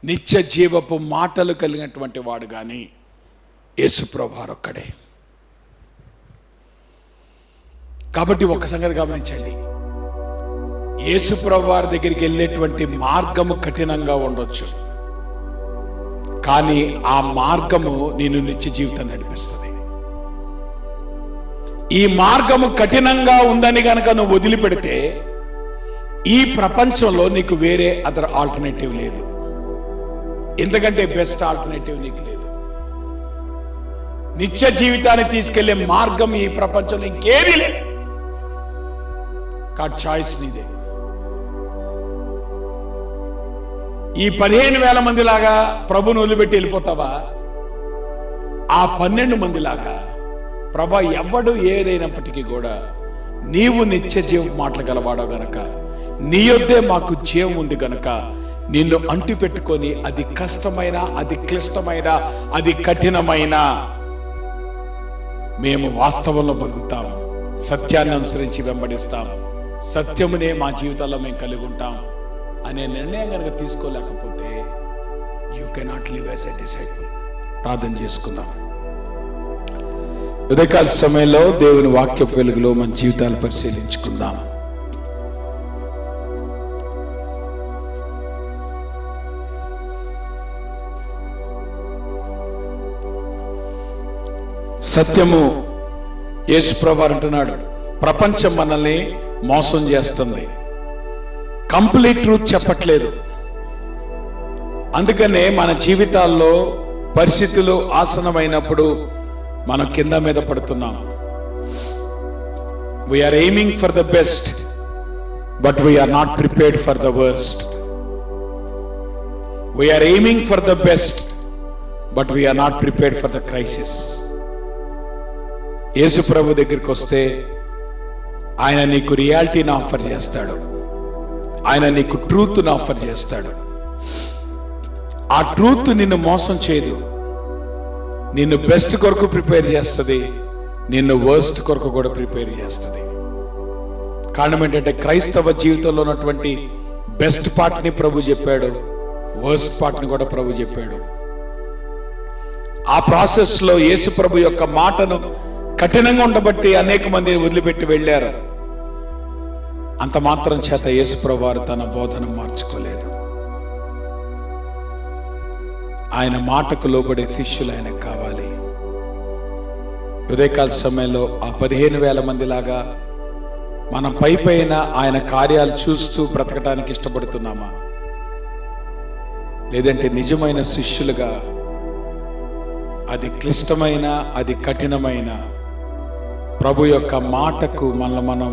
నిత్య జీవపు మాటలు కలిగినటువంటి వాడు కానీ యేసుప్రభు వారు ఒక్కడే. కాబట్టి ఒక సంగతి గమనించండి, యేసుప్రభు వారి దగ్గరికి వెళ్ళేటువంటి మార్గము కఠినంగా ఉండొచ్చు, కానీ ఆ మార్గము నేను నిత్య జీవితం నడిపిస్తుంది. ఈ మార్గము కఠినంగా ఉందని గనక నువ్వు వదిలిపెడితే ఈ ప్రపంచంలో నీకు వేరే అదర్ ఆల్టర్నేటివ్ లేదు. ఎందుకంటే బెస్ట్ ఆల్టర్నేటివ్ నీకు లేదు. నిత్య జీవితాన్ని తీసుకెళ్లే మార్గం ఈ ప్రపంచంలో ఇంకేదీ లేదు. కా చాయిస్ నీదే. ఈ 15,000 మంది లాగా ప్రభుని వదిలిపెట్టి వెళ్ళిపోతావా? ఆ 12 మంది లాగా ప్రభా, ఎవడు ఏదైనప్పటికీ కూడా నీవు నిత్య జీవం మాటలు గలవాడో గనక, నీ యొద్దే మాకు జీవం ఉంది గనక నిన్ను అంటు పెట్టుకొని అది కష్టమైన, అది క్లిష్టమైన, అది కఠినమైన మేము వాస్తవంలో బతుకుతాం, సత్యాన్ని అనుసరించి వెంబడిస్తాం, సత్యమునే మా జీవితాల్లో మేము కలిగి ఉంటాం అనే నిర్ణయం కనుక తీసుకోలేకపోతే you cannot live as a disciple. ప్రార్థన చేసుకుందాం. ఉదయకాల సమయంలో దేవుని వాక్య వెలుగులో మన జీవితాలు పరిశీలించుకుందాం. సత్యము యేసుప్రభు అంటున్నాడు, ప్రపంచం మనల్ని మోసం చేస్తుంది, కంప్లీట్ ట్రూత్ చెప్పట్లేదు. అందుకనే మన జీవితాల్లో పరిస్థితులు ఆసనమైనప్పుడు మనం కింద మీద పడుతున్నాం. We're aiming for the best but we're not prepared for the worst. We're aiming for the best but we're not prepared for the crisis. యేసు ప్రభు దగ్గరికి వస్తే ఆయన నీకు రియాలిటీని ఆఫర్ చేస్తాడు, ఆయన నీకు ట్రూత్ని ఆఫర్ చేస్తాడు. ఆ ట్రూత్ నిన్ను మోసం చేయదు, నిన్ను బెస్ట్ కొరకు ప్రిపేర్ చేస్తుంది, నిన్ను వర్స్ట్ కొరకు కూడా ప్రిపేర్ చేస్తుంది. కారణం ఏంటంటే క్రైస్తవ జీవితంలో ఉన్నటువంటి బెస్ట్ పార్ట్ని ప్రభు చెప్పాడు, వర్స్ట్ పార్ట్ని కూడా ప్రభు చెప్పాడు. ఆ ప్రాసెస్లో యేసు ప్రభు యొక్క మాటను కఠినంగా ఉండబట్టి అనేక మందిని వదిలిపెట్టి వెళ్ళారు. అంత మాత్రం చేత యేసు ప్రభు వారు తన బోధన మార్చుకోలేదు. ఆయన మాటకు లోబడే శిష్యులు ఆయనకు కావాలి. ఉదయకాల సమయంలో ఆ 15,000 మంది లాగా మనం పైన ఆయన కార్యాలు చూస్తూ బ్రతకటానికి ఇష్టపడుతున్నామా? లేదంటే నిజమైన శిష్యులుగా అది క్లిష్టమైన, అది కఠినమైన ప్రభు యొక్క మాటకు మనల్ని మనం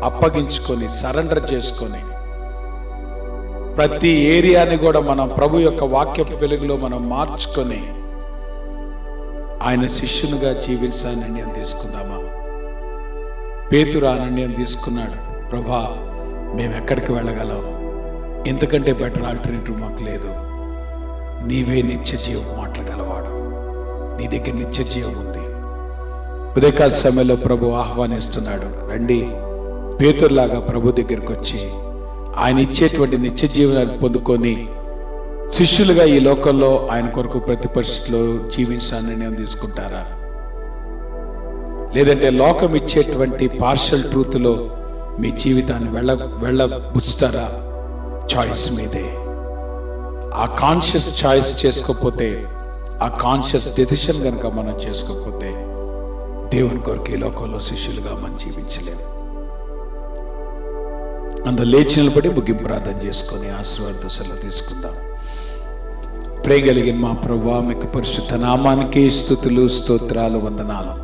అప్పగించుకొని సరెండర్ చేసుకొని ప్రతి ఏరియాని కూడా మనం ప్రభు యొక్క వాక్యపు వెలుగులో మనం మార్చుకొని ఆయన శిష్యునిగా జీవించాలని నిర్ణయం తీసుకుందామా? పేతురు ఆ నిర్ణయం తీసుకున్నాడు. ప్రభా, మేము ఎక్కడికి వెళ్ళగలం? ఇంతకంటే బెటర్ ఆల్టర్నేటివ్ మాకు లేదు. నీవే నిత్య జీవం మాట్లాడగలవాడు, నీ దగ్గర నిత్య జీవం ఉంది. ఉదయకాల సమయంలో ప్రభు ఆహ్వానిస్తున్నాడు, రండి పేతురులాగా ప్రభు దగ్గరికి వచ్చి ఆయన ఇచ్చేటువంటి నిత్య జీవనాన్ని పొందుకొని శిష్యులుగా ఈ లోకంలో ఆయన కొరకు ప్రతి పరిస్థితిలో జీవించాలని నిర్ణయం తీసుకుంటారా? లేదంటే లోకం ఇచ్చేటువంటి పార్షల్ ట్రూత్లో మీ జీవితాన్ని వెళ్ళబుచ్చుతారా? చాయిస్ మీదే. ఆ కాన్షియస్ చాయిస్ చేసుకోకపోతే, ఆ కాన్షియస్ డెసిషన్ కనుక మనం చేసుకోకపోతే దేవుని కొరకు ఈ లోకంలో శిష్యులుగా మనం జీవించలేము. అందులో లేచి నిలబడి ముగింపు ప్రార్థన చేసుకొని ఆశీర్వాద దశలో తీసుకుందాం. ప్రేమ కలిగిన మా ప్రభువా, మీకు పరిశుద్ధ నామానికి స్తుతులు, స్తోత్రాలు, వందనాలు.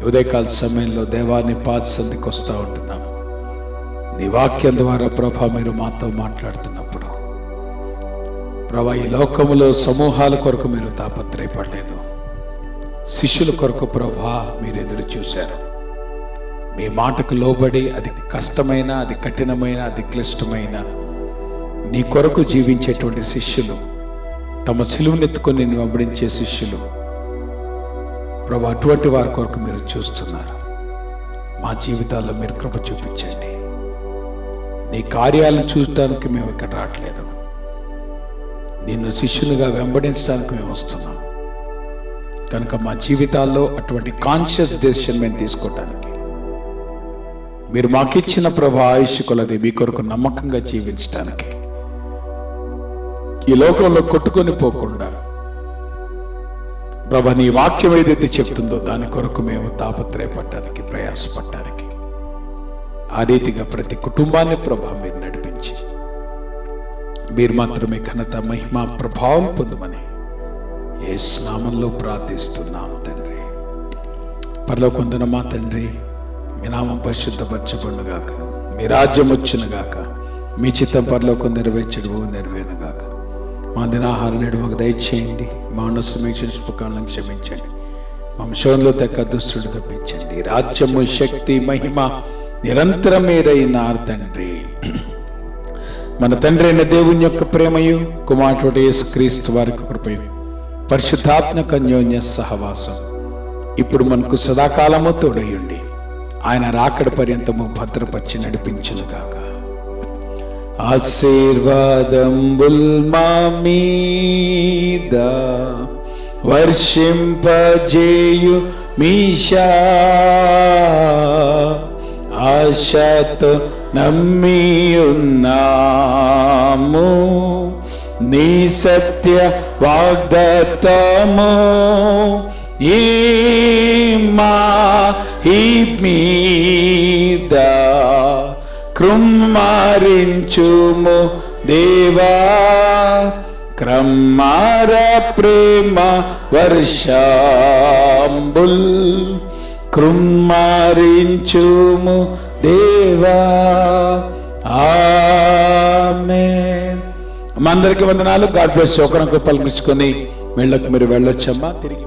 ఉదయకాల సమయంలో దేవాన్ని పాద సన్నిధికి వస్తూ ఉంటున్నాం. నీ వాక్యం ద్వారా ప్రభా మీరు మాతో మాట్లాడుతున్నప్పుడు ప్రభా, ఈ లోకములో సమూహాల కొరకు మీరు తాపత్రయపడలేదు, శిష్యుల కొరకు ప్రభా మీరు ఎదురు చూశారు. మీ మాటకు లోబడి అది కష్టమైన, అది కఠినమైన, అది క్లిష్టమైన నీ కొరకు జీవించేటువంటి శిష్యులు, తమ సిలువనెత్తుకొని నిన్ను వెంబడించే శిష్యులు ప్రభు, అటువంటి వారి కొరకు మీరు చూస్తున్నారు. మా జీవితాల్లో మీరు కృప చూపించండి. నీ కార్యాలను చూడటానికి మేము ఇక్కడ రావట్లేదు, నిన్ను శిష్యునిగా వెంబడించడానికి మేము వస్తున్నాం. కనుక మా జీవితాల్లో అటువంటి కాన్షియస్ డెసిషన్ మేము తీసుకోవటానికి మీరు మాకిచ్చిన ప్రభు ఆయుష్ కొలది మీ కొరకు నమ్మకంగా జీవించడానికి, ఈ లోకంలో కొట్టుకొని పోకుండా ప్రభు నీ వాక్యం ఏదైతే చెప్తుందో దాని కొరకు మేము తాపత్రయపడటానికి, ప్రయాసపడటానికి, ఆ రీతిగా ప్రతి కుటుంబాన్ని ప్రభు మీరు నడిపించి మీరు మాత్రమే ఘనత, మహిమ, ప్రభావం పొందమని యేసు నామములో ప్రార్థిస్తున్నాం తండ్రి. పరలోకమందున్న మా తండ్రి, మీ నామం పరిశుద్ధపరచబడునుగాక, మీ రాజ్యం వచ్చునుగాక, మీ చిత్తం పరలోకం నెరవేర్చడు నెరవేరునుగాక. మా దినాహారం నేడు మాకు దయచేయండి, మా సమీక్షించుకాలను క్షమించండి, మా శోధనలో తెక్క దుష్టుడు తప్పించండి. రాజ్యము, శక్తి, మహిమ నిరంతరం మీరైనారు తండ్రి. మన తండ్రి అయిన దేవుని యొక్క ప్రేమయు, కుమారుడు యేసుక్రీస్తు వారి కృపయు, పరిశుద్ధాత్మక అన్యోన్య సహవాసం ఇప్పుడు మనకు సదాకాలము తోడయుండి ఆయన రాకడ పర్యంతము భద్రపరిచి నడిపించునుగాక. ఆశీర్వాదంబుల్ మా మీద వర్షింపజేయు మీషా, ఆశతో నమ్మి ఉన్నాము నీ సత్య వాగ్దత్తము. ఈ మా మీద కృమ్మారించుము దేవా, క్రమ్మార ప్రేమ వర్షంబుల్ కృమ్మారించుము దేవా. ఆమేన్. అందరికీ వందనాలు. God bless. ఒకరికి పలికించుకొని వెళ్ళకు మీరు వెళ్ళొచ్చమ్మా. తిరిగి